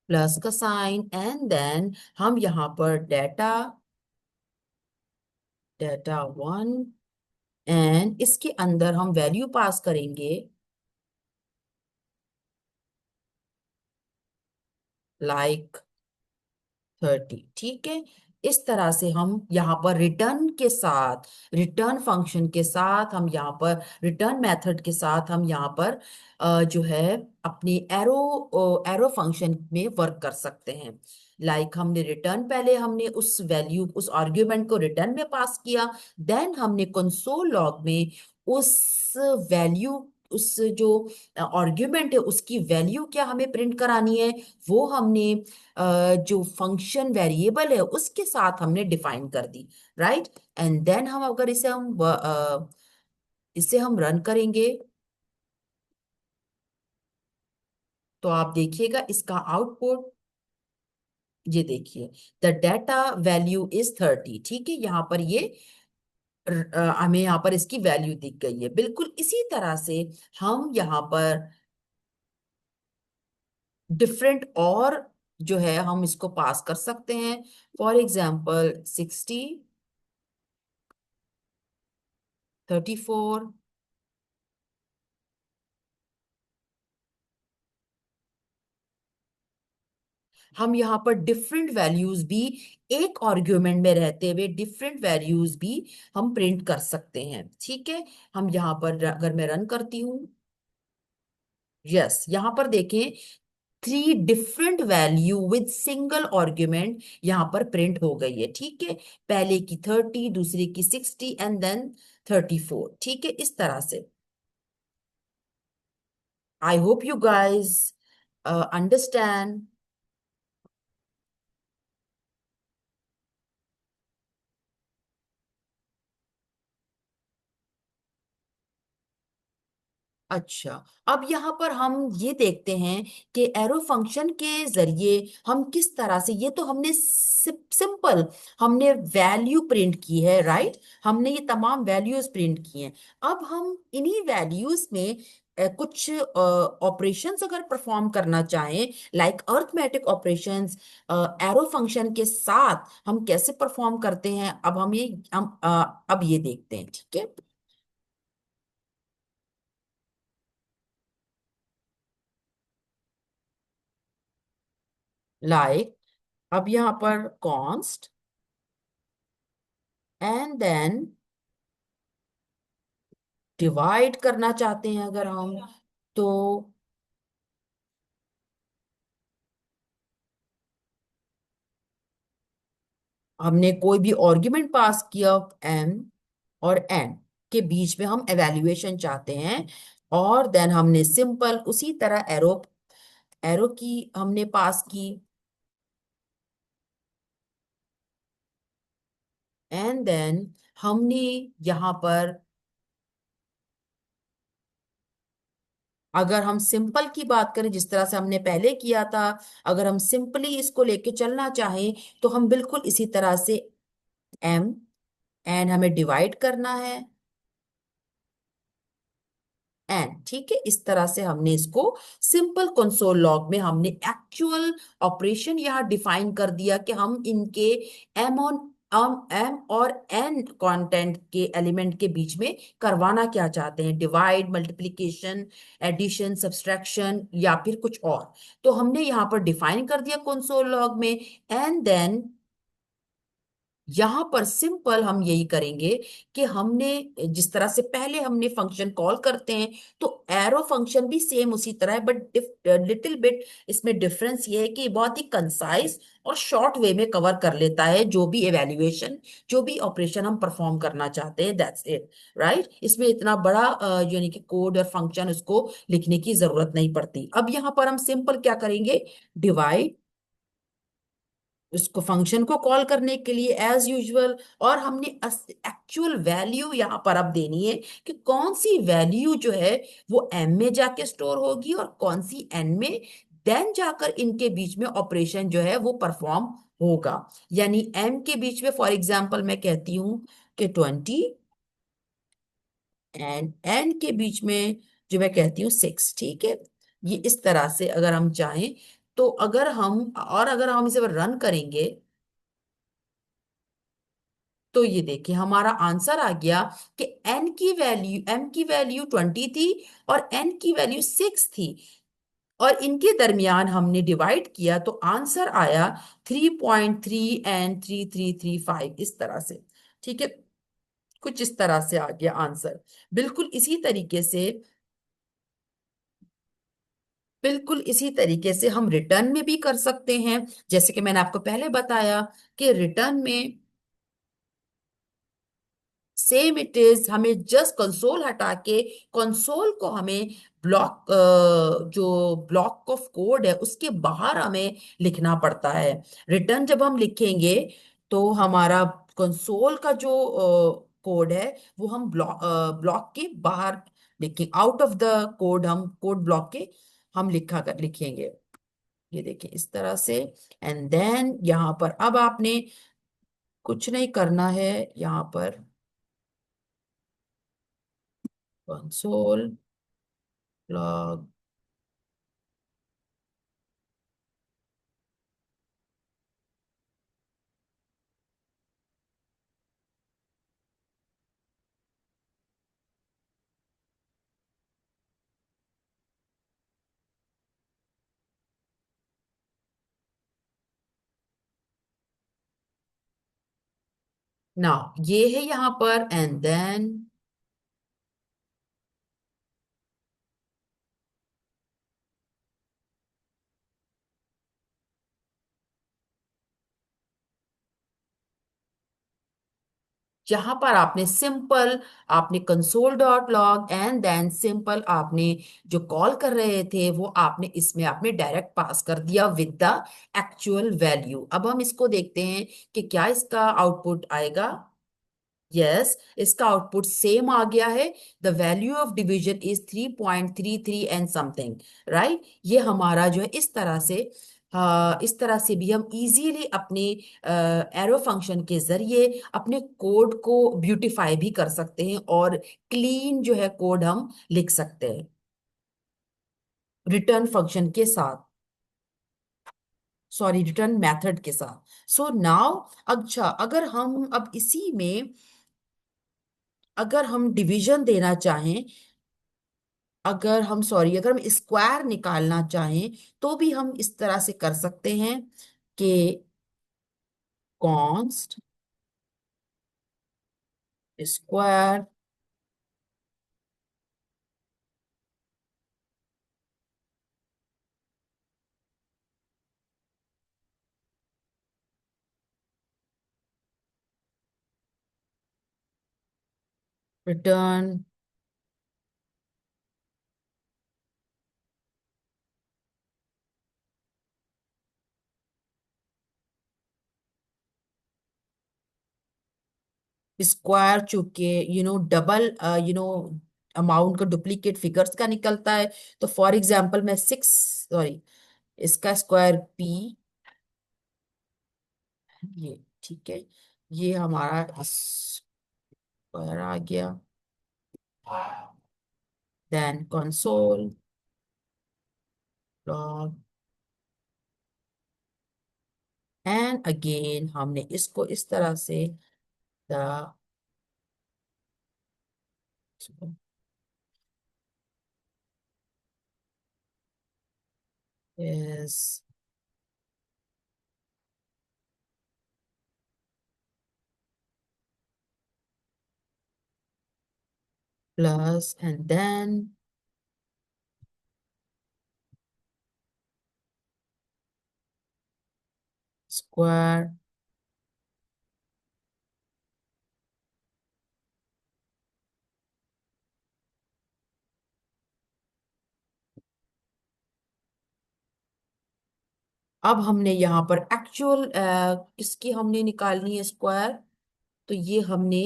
प्लस का साइन, एंड देन हम यहाँ पर डेटा 1, एंड इसके अंदर हम वैल्यू पास करेंगे लाइक 30। ठीक है। इस तरह से हम यहाँ पर रिटर्न के साथ, रिटर्न फंक्शन के साथ, हम यहाँ पर रिटर्न मेथड के साथ हम यहाँ पर जो है अपनी एरो फंक्शन में वर्क कर सकते हैं। हमने रिटर्न, पहले हमने उस वैल्यू उस आर्ग्यूमेंट को रिटर्न में पास किया, देन हमने कंसोल लॉग में उस वैल्यू उस जो आर्ग्यूमेंट है उसकी वैल्यू क्या हमें प्रिंट करानी है, वो हमने जो फंक्शन वेरिएबल है उसके साथ हमने डिफाइन कर दी। राइट। एंड देन हम अगर इसे हम रन करेंगे तो आप देखिएगा इसका आउटपुट, ये देखिए, द डेटा वैल्यू इज 30। ठीक है, यहाँ पर ये हमें यहाँ पर इसकी वैल्यू दिख गई है। बिल्कुल इसी तरह से हम यहाँ पर डिफरेंट और जो है हम इसको पास कर सकते हैं। For example 60, 34। हम यहाँ पर डिफरेंट वैल्यूज भी, एक आर्ग्यूमेंट में रहते हुए डिफरेंट वैल्यूज भी हम प्रिंट कर सकते हैं, ठीक है। हम यहाँ पर अगर मैं रन करती हूँ, यस, यहाँ पर देखें, three different value with single argument यहाँ पर प्रिंट हो गई है, ठीक है। पहले की 30, दूसरे की 60 एंड देन 34, ठीक है, इस तरह से। I hope you guys understand. अच्छा, अब यहाँ पर हम ये देखते हैं कि एरो फंक्शन के जरिए हम किस तरह से, ये तो हमने सिंपल हमने वैल्यू प्रिंट की है, राइट। हमने ये तमाम वैल्यूज प्रिंट की हैं। अब हम इन्हीं वैल्यूज में कुछ ऑपरेशंस अगर परफॉर्म करना चाहें, like arithmetic operations, arrow function के साथ हम कैसे परफॉर्म करते हैं, अब अब ये देखते हैं, ठीक है। लाइक, अब यहाँ पर कॉन्स्ट एंड देन डिवाइड करना चाहते हैं अगर हम, तो हमने कोई भी आर्ग्यूमेंट पास किया, एम और एन के बीच में हम एवेल्युएशन चाहते हैं, और देन हमने सिंपल उसी तरह एरो एरो की हमने पास की, एंड देन हमने यहाँ पर, अगर हम सिंपल की बात करें जिस तरह से हमने पहले किया था, अगर हम सिंपली इसको लेके चलना चाहें, तो हम बिल्कुल इसी तरह से एम, एंड हमें डिवाइड करना है एन, ठीक है, इस तरह से हमने इसको सिंपल कंसोल लॉग में हमने एक्चुअल ऑपरेशन यहाँ डिफाइन कर दिया कि हम इनके एम और एन कंटेंट के एलिमेंट के बीच में करवाना क्या चाहते हैं, डिवाइड, मल्टीप्लिकेशन, एडिशन, सब्सट्रैक्शन या फिर कुछ और। तो हमने यहाँ पर डिफाइन कर दिया कंसोल लॉग में, एंड देन यहां पर सिंपल हम यही करेंगे कि हमने जिस तरह से पहले हमने फंक्शन कॉल करते हैं, तो एरो फंक्शन भी सेम उसी तरह है, बट लिटिल बिट इसमें डिफरेंस ये है कि बहुत ही कंसाइज और शॉर्ट वे में कवर कर लेता है जो भी एवेल्युएशन, जो भी ऑपरेशन हम परफॉर्म करना चाहते हैं, दैट्स इट, राइट। इसमें इतना बड़ा यानी कि कोड और फंक्शन उसको लिखने की जरूरत नहीं पड़ती। अब यहाँ पर हम सिंपल क्या करेंगे, डिवाइड, उसको फंक्शन को कॉल करने के लिए एज यूजुअल, और हमने एक्चुअल वैल्यू यहाँ पर अब देनी है कि कौन सी वैल्यू जो है वो एम में जाके स्टोर होगी और कौन सी एन में, देन जाकर इनके बीच में ऑपरेशन जो है वो परफॉर्म होगा। यानी एम के बीच में फॉर एग्जाम्पल मैं कहती हूँ कि 20, एंड एन के बीच में जो मैं कहती हूँ 6, ठीक है। ये इस तरह से अगर हम चाहें, तो अगर हम इसे रन करेंगे, तो ये देखिए हमारा आंसर आ गया कि एम की वैल्यू 20 थी और एन की वैल्यू 6 थी, और इनके दरमियान हमने डिवाइड किया तो आंसर आया 3.3 एंड 3335, इस तरह से, ठीक है। कुछ इस तरह से आ गया आंसर। बिल्कुल इसी तरीके से, बिल्कुल इसी तरीके से हम रिटर्न में भी कर सकते हैं, जैसे कि मैंने आपको पहले बताया कि रिटर्न में सेम इट इज, हमें जस्ट कंसोल हटा के कंसोल को हमें ब्लॉक, जो ब्लॉक ऑफ कोड है उसके बाहर हमें लिखना पड़ता है। रिटर्न जब हम लिखेंगे तो हमारा कंसोल का जो कोड है वो हम ब्लॉक के बाहर लिखें, आउट ऑफ द कोड, हम कोड ब्लॉक के हम लिखेंगे। ये देखिए इस तरह से, एंड देन यहाँ पर अब आपने कुछ नहीं करना है, यहाँ पर कंसोल लॉग, नाउ ये है यहाँ पर, एंड देन जहां पर आपने सिंपल, आपने console dot log and then simple आपने जो कॉल कर रहे थे वो आपने इसमें आपने डायरेक्ट पास कर दिया विद द एक्चुअल वैल्यू। अब हम इसको देखते हैं कि क्या इसका आउटपुट आएगा। यस, इसका आउटपुट सेम आ गया है। The value of division is 3.33 and something, right. ये हमारा जो है इस तरह से, इस तरह से भी हम इजीली अपने एरो फंक्शन के जरिए अपने कोड को ब्यूटीफाई भी कर सकते हैं और क्लीन जो है कोड हम लिख सकते हैं रिटर्न फंक्शन के साथ, सॉरी रिटर्न मेथड के साथ। सो नाउ, अच्छा अगर हम अब इसी में अगर हम डिवीजन देना चाहें, अगर हम सॉरी अगर हम स्क्वायर निकालना चाहें तो भी हम इस तरह से कर सकते हैं कि कॉन्स्ट स्क्वायर रिटर्न स्क्वायर, चूंकि डबल अमाउंट का डुप्लीकेट फिगर्स का निकलता है। तो फॉर एग्जांपल मैं 6, सॉरी इसका स्क्वायर पी, ये ठीक है, ये हमारा स्क्वायर आ गया। Then console log and again हमने इसको इस तरह से the is plus and then square। अब हमने यहाँ पर एक्चुअल किसकी हमने निकालनी है स्क्वायर, तो ये हमने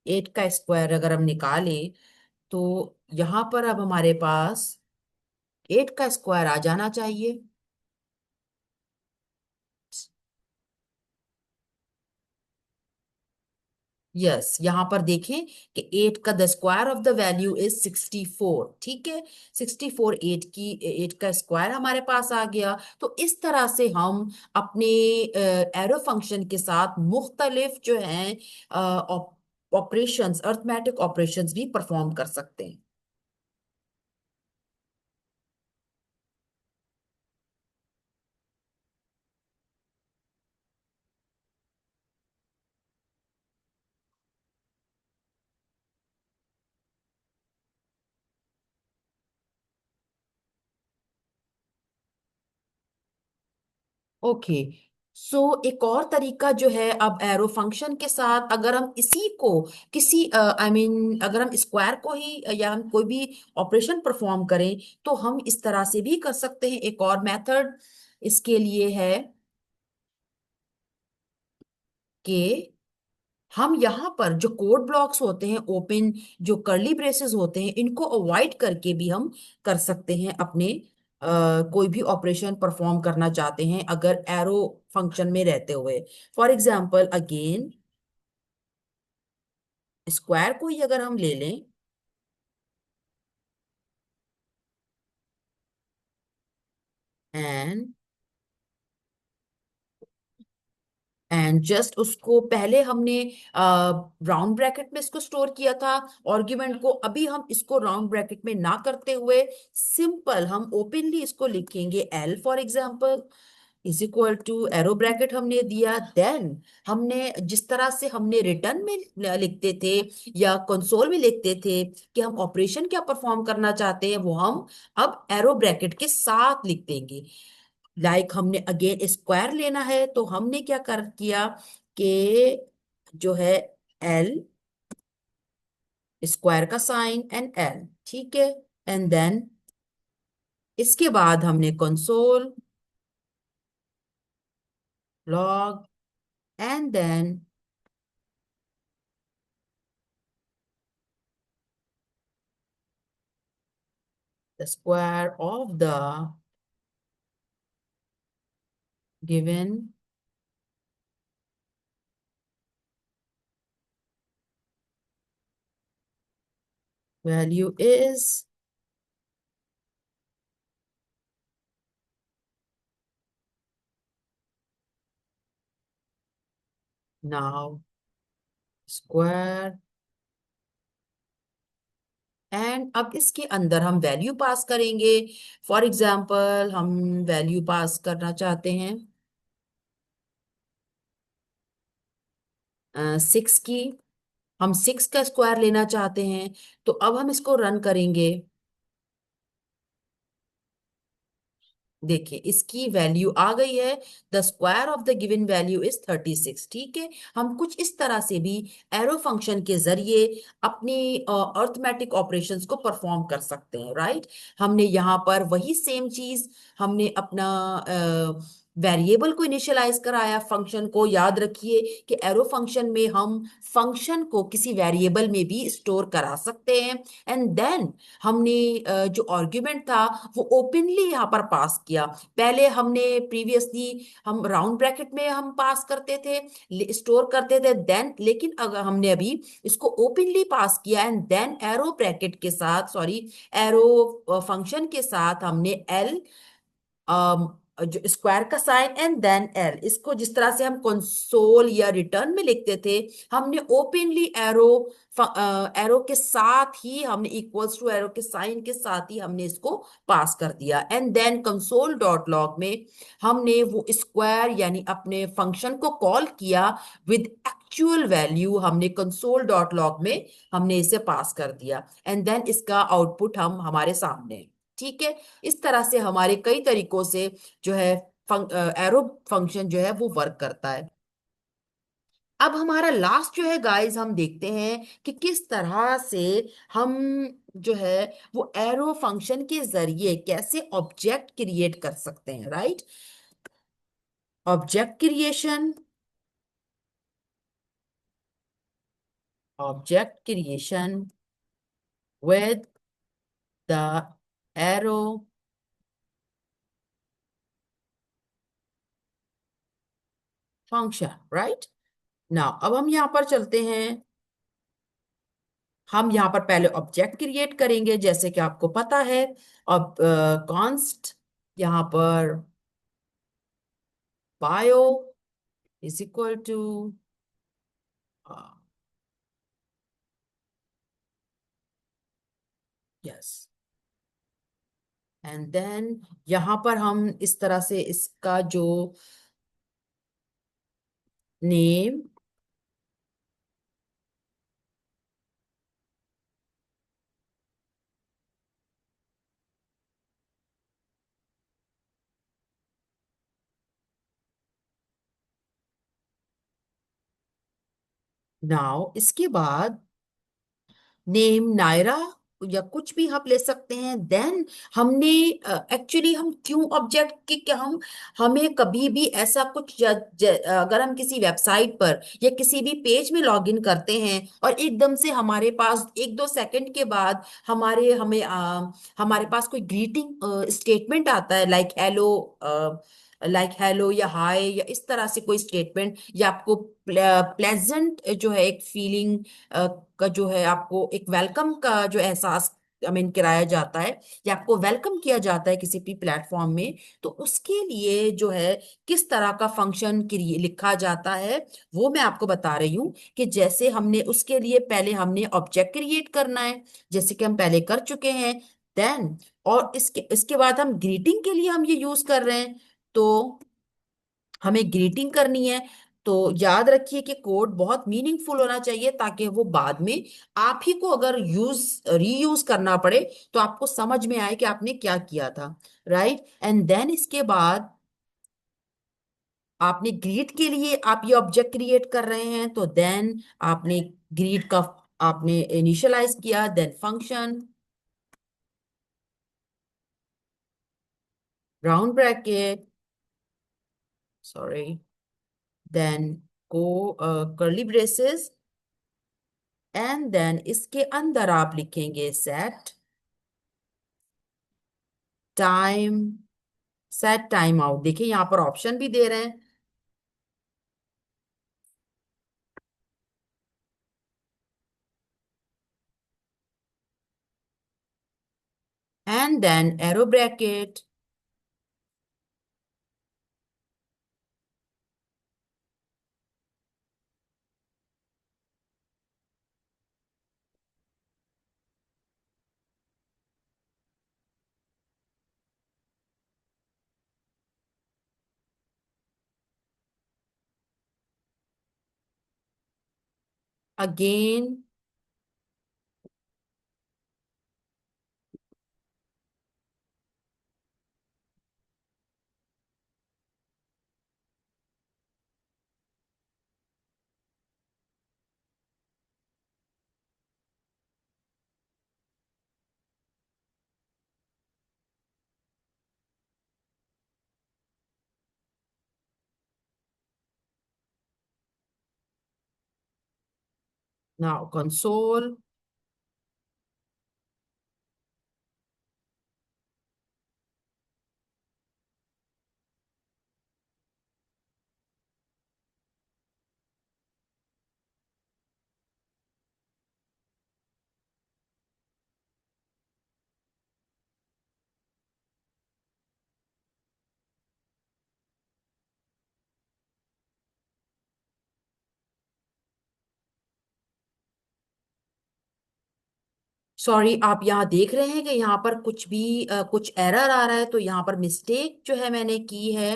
8 का स्क्वायर अगर हम निकाले तो यहाँ पर अब हमारे पास 8 का स्क्वायर आ जाना चाहिए। यस, यहाँ पर देखें कि 8 का the square of the value is 64, ठीक है। 64, 8 की 8 का स्क्वायर हमारे पास आ गया। तो इस तरह से हम अपने एरो फंक्शन के साथ मुख्तलिफ जो हैं ऑपरेशंस, अर्थमेटिक ऑपरेशंस भी परफॉर्म कर सकते हैं। ओके, सो एक और तरीका जो है, अब एरो फंक्शन के साथ अगर हम इसी को किसी अगर हम स्क्वायर को ही या हम कोई भी ऑपरेशन परफॉर्म करें तो हम इस तरह से भी कर सकते हैं। एक और मेथड इसके लिए है कि हम यहाँ पर जो कोड ब्लॉक्स होते हैं, ओपन जो कर्ली ब्रेसेस होते हैं, इनको अवॉइड करके भी हम कर सकते हैं अपने कोई भी ऑपरेशन परफॉर्म करना चाहते हैं अगर एरो फंक्शन में रहते हुए। फॉर एग्जाम्पल अगेन स्क्वायर को ही अगर हम ले लें एंड जस्ट उसको पहले हमने राउंड ब्रैकेट में इसको स्टोर किया था आर्ग्यूमेंट को, अभी हम इसको राउंड ब्रैकेट में ना करते हुए सिंपल हम ओपनली इसको लिखेंगे L for example. Is equal to arrow bracket हमने दिया। देन हमने जिस तरह से हमने रिटर्न में लिखते थे या कंसोल में लिखते थे कि हम ऑपरेशन क्या परफॉर्म करना चाहते हैं, वो हम अब एरो ब्रैकेट के साथ लिख देंगे। हमने अगेन स्क्वायर लेना है, तो हमने क्या कर किया कि जो है एल, स्क्वायर का साइन एंड एल, ठीक है। एंड देन इसके बाद हमने console log and then the square of the given value is now square। And अब इसके अंदर हम वैल्यू पास करेंगे। फॉर एग्जाम्पल हम वैल्यू पास करना चाहते हैं 6 की। हम 6 का स्क्वायर लेना चाहते हैं, तो अब हम इसको रन करेंगे। देखिए इसकी वैल्यू आ गई है। The square of the given value is 36, ठीक है। हम कुछ इस तरह से भी एरो फंक्शन के जरिए अपनी अर्थमेटिक ऑपरेशंस को परफॉर्म कर सकते हैं, राइट। हमने यहाँ पर वही सेम चीज, हमने अपना वेरिएबल को इनिशियलाइज कराया, फंक्शन को। याद रखिए कि एरो फंक्शन में हम फंक्शन को किसी वेरिएबल में भी स्टोर करा सकते हैं। एंड देन हमने जो आर्ग्यूमेंट था वो ओपनली यहाँ पर पास किया। पहले हमने प्रीवियसली हम राउंड ब्रैकेट में हम पास करते थे, स्टोर करते थे, देन लेकिन अगर हमने अभी इसको ओपनली पास किया एंड देन एरो ब्रैकेट के साथ, सॉरी, एरो फंक्शन के साथ हमने एल, जो स्क्वायर का साइन एंड देन एल, इसको जिस तरह से हम कंसोल या रिटर्न में लिखते थे, हमने ओपनली एरो एरो के साथ ही हमने इक्वल्स टू एरो के साइन के साथ ही हमने इसको पास कर दिया। And then console dot log में हमने वो स्क्वायर यानी अपने फंक्शन को कॉल किया विद एक्चुअल वैल्यू, हमने कंसोल डॉट लॉग में हमने इसे पास कर दिया। एंड देन इसका आउटपुट हम हमारे सामने है, ठीक है। इस तरह से हमारे कई तरीकों से जो है एरो फंक्शन जो है वो वर्क करता है। अब हमारा लास्ट जो है गाइस, हम देखते हैं कि किस तरह से हम जो है वो एरो फंक्शन के जरिए कैसे ऑब्जेक्ट क्रिएट कर सकते हैं, right. Object creation, object creation with the arrow function, right. Now अब हम यहाँ पर चलते हैं। हम यहाँ पर पहले ऑब्जेक्ट क्रिएट करेंगे, जैसे कि आपको पता है। अब कॉन्स्ट यहाँ पर bio is equal to yes. And then यहाँ पर हम इस तरह से इसका जो नेम, नाउ इसके बाद नेम नायरा या कुछ भी आप ले सकते हैं। देन हमने एक्चुअली हम क्यों ऑब्जेक्ट के क्या हम हमें कभी भी ऐसा कुछ अगर हम किसी वेबसाइट पर या किसी भी पेज में लॉगिन करते हैं और एकदम से हमारे पास 1-2 सेकंड के बाद हमारे पास कोई ग्रीटिंग स्टेटमेंट आता है, लाइक हेलो या हाय या इस तरह से कोई स्टेटमेंट, या आपको प्लेजेंट जो है एक फीलिंग का जो है आपको एक वेलकम का जो एहसास कराया जाता है या आपको वेलकम किया जाता है किसी भी प्लेटफॉर्म में, तो उसके लिए जो है किस तरह का फंक्शन लिखा जाता है वो मैं आपको बता रही हूँ। कि जैसे हमने उसके लिए पहले हमने ऑब्जेक्ट क्रिएट करना है, जैसे कि हम पहले कर चुके हैं। देन और इसके इसके बाद हम ग्रीटिंग के लिए हम ये यूज कर रहे हैं। तो हमें ग्रीटिंग करनी है। तो याद रखिए कि कोड बहुत मीनिंगफुल होना चाहिए, ताकि वो बाद में आप ही को अगर रीयूज करना पड़े तो आपको समझ में आए कि आपने क्या किया था। राइट, एंड देन इसके बाद आपने ग्रीट के लिए आप ये ऑब्जेक्ट क्रिएट कर रहे हैं, तो देन आपने ग्रीट का आपने इनिशियलाइज किया, then function round bracket, sorry, then को कर्ली ब्रेसेस, एंड देन इसके अंदर आप लिखेंगे टाइम सेट टाइम आउट। देखिए यहाँ पर ऑप्शन भी दे रहे हैं। And then arrow bracket. Again now console. Sorry, आप यहाँ देख रहे हैं कि यहाँ पर कुछ भी कुछ एरर आ रहा है, तो यहाँ पर मिस्टेक जो है मैंने की है।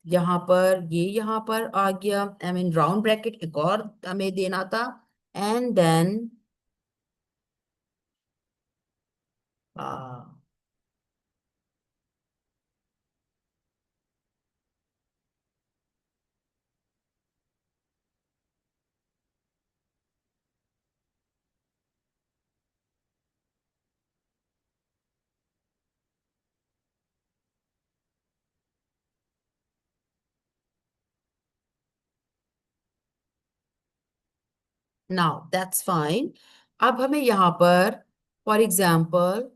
यहाँ पर ये यहाँ पर आ गया, आई मीन राउंड ब्रैकेट एक और हमें देना था। And then now that's fine. अब हमें यहाँ पर for example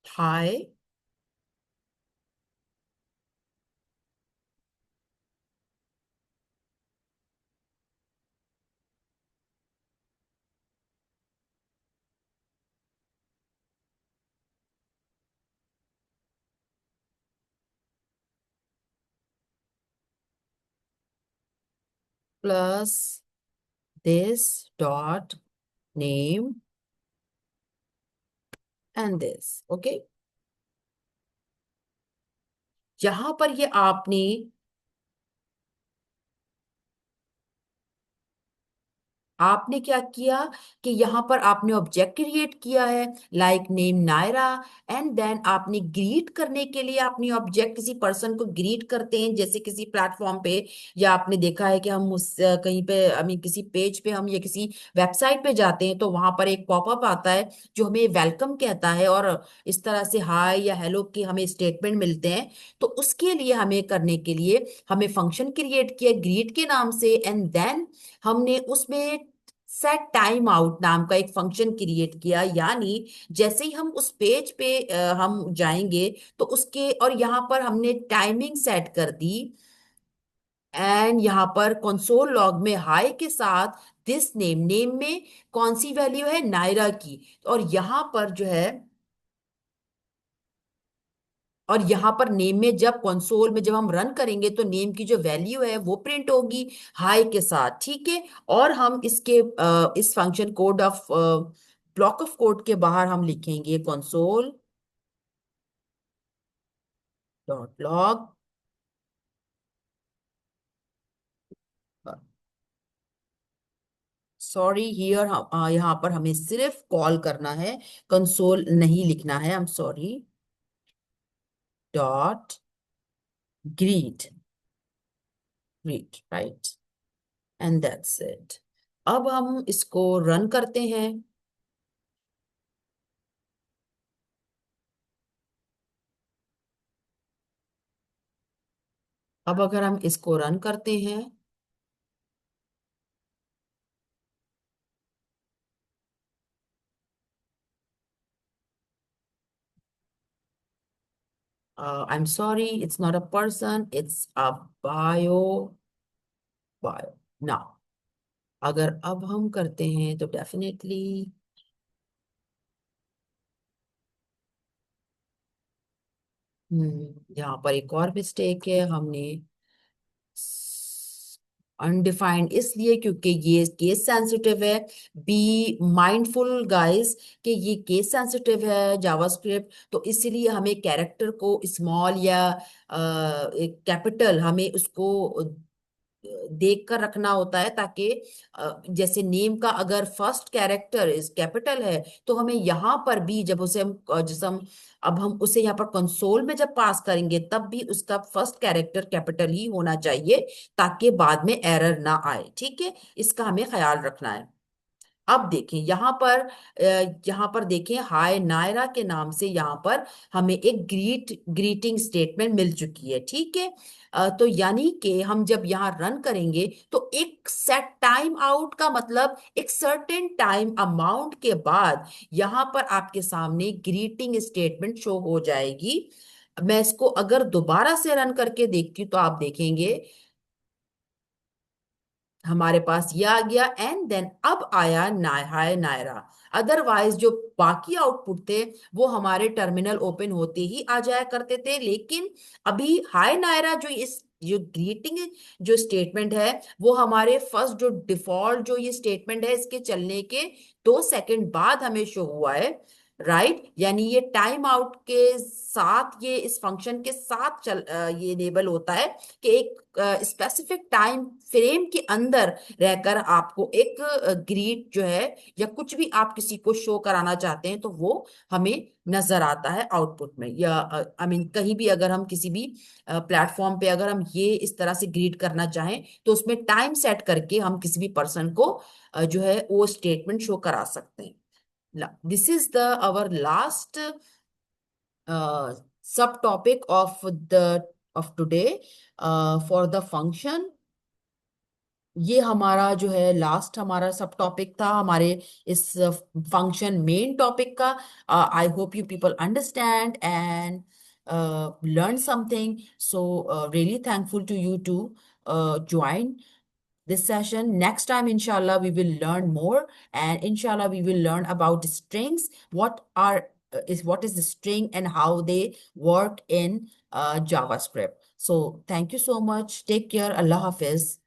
hi plus this dot name and this. Okay, जहां पर ये आपने आपने क्या किया कि यहाँ पर आपने ऑब्जेक्ट क्रिएट किया है like name Naira, and then आपने ग्रीट करने के लिए अपनी ऑब्जेक्ट किसी पर्सन को ग्रीट करते हैं, जैसे किसी प्लेटफॉर्म पे, या आपने देखा है कि हम कहीं पे आई मीन किसी पेज पे हम या किसी वेबसाइट पे जाते हैं तो वहां पर एक पॉपअप आता है जो हमें वेलकम कहता है, और इस तरह से हाय या हेलो के हमें स्टेटमेंट मिलते हैं। तो उसके लिए हमें करने के लिए हमें फंक्शन क्रिएट किया ग्रीट के नाम से, एंड देन हमने उसमें सेट टाइम आउट नाम का एक फंक्शन क्रिएट किया। यानी जैसे ही हम उस पेज पे हम जाएंगे तो उसके, और यहाँ पर हमने टाइमिंग सेट कर दी, एंड यहाँ पर कंसोल लॉग में हाई के साथ दिस नेम, नेम में कौन सी वैल्यू है, नायरा की। और यहाँ पर जो है, और यहाँ पर नेम में जब कंसोल में जब हम रन करेंगे तो नेम की जो वैल्यू है वो प्रिंट होगी हाई के साथ। ठीक है, और हम इसके इस function code of block of code के बाहर हम लिखेंगे console dot log. Sorry here, यहाँ पर हमें सिर्फ कॉल करना है, कंसोल नहीं लिखना है। I am sorry. Dot greet, greet right, and that's it. अब हम इसको रन करते हैं। अब अगर हम इसको रन करते हैं, I am sorry, it's not a person, it's a bio, bio. Now अगर अब हम करते हैं तो डेफिनेटली, यहाँ पर एक और मिस्टेक है। हमने अनडिफाइंड इसलिए क्योंकि ये केस सेंसिटिव है। बी माइंडफुल गाइस कि ये केस सेंसिटिव है जावास्क्रिप्ट, तो इसीलिए हमें कैरेक्टर को स्मॉल या कैपिटल हमें उसको देख कर रखना होता है, ताकि जैसे नेम का अगर फर्स्ट कैरेक्टर इज कैपिटल है, तो हमें यहाँ पर भी जब उसे हम जैसे हम अब हम उसे यहाँ पर कंसोल में जब पास करेंगे तब भी उसका फर्स्ट कैरेक्टर कैपिटल ही होना चाहिए, ताकि बाद में एरर ना आए। ठीक है, इसका हमें ख्याल रखना है। अब देखें यहाँ पर देखें, हाय नायरा के नाम से यहाँ पर हमें एक ग्रीटिंग स्टेटमेंट मिल चुकी है। ठीक है, तो यानी कि हम जब यहाँ रन करेंगे तो एक सेट टाइम आउट का मतलब एक सर्टेन टाइम अमाउंट के बाद यहाँ पर आपके सामने ग्रीटिंग स्टेटमेंट शो हो जाएगी। मैं इसको अगर दोबारा से रन करके देखती हूँ तो आप देखेंगे हमारे पास ये आ गया, एंड देन अब आया हाय नायरा। अदरवाइज जो बाकी आउटपुट थे वो हमारे टर्मिनल ओपन होते ही आ जाया करते थे, लेकिन अभी हाय नायरा जो इस जो ग्रीटिंग जो स्टेटमेंट है वो हमारे फर्स्ट जो डिफॉल्ट जो ये स्टेटमेंट है इसके चलने के 2 सेकंड बाद हमें शो हुआ है। राइट, यानी ये टाइम आउट के साथ, ये इस फंक्शन के साथ ये इनेबल होता है कि एक स्पेसिफिक टाइम फ्रेम के अंदर रहकर आपको एक ग्रीट जो है या कुछ भी आप किसी को शो कराना चाहते हैं तो वो हमें नजर आता है आउटपुट में। या आई मीन कहीं भी अगर हम किसी भी प्लेटफॉर्म पे अगर हम ये इस तरह से ग्रीट करना चाहें तो उसमें टाइम सेट करके हम किसी भी पर्सन को जो है वो स्टेटमेंट शो करा सकते हैं। This is the our last subtopic of today for the function। ये हमारा जो है लास्ट हमारा सब टॉपिक था हमारे इस फंक्शन मेन टॉपिक का। I hope you people understand and learn something, so really thankful to you to join this session. Next time, inshallah, we will learn more, and inshallah, we will learn about strings. What is the string and how they work in JavaScript. So, thank you so much. Take care. Allah Hafiz.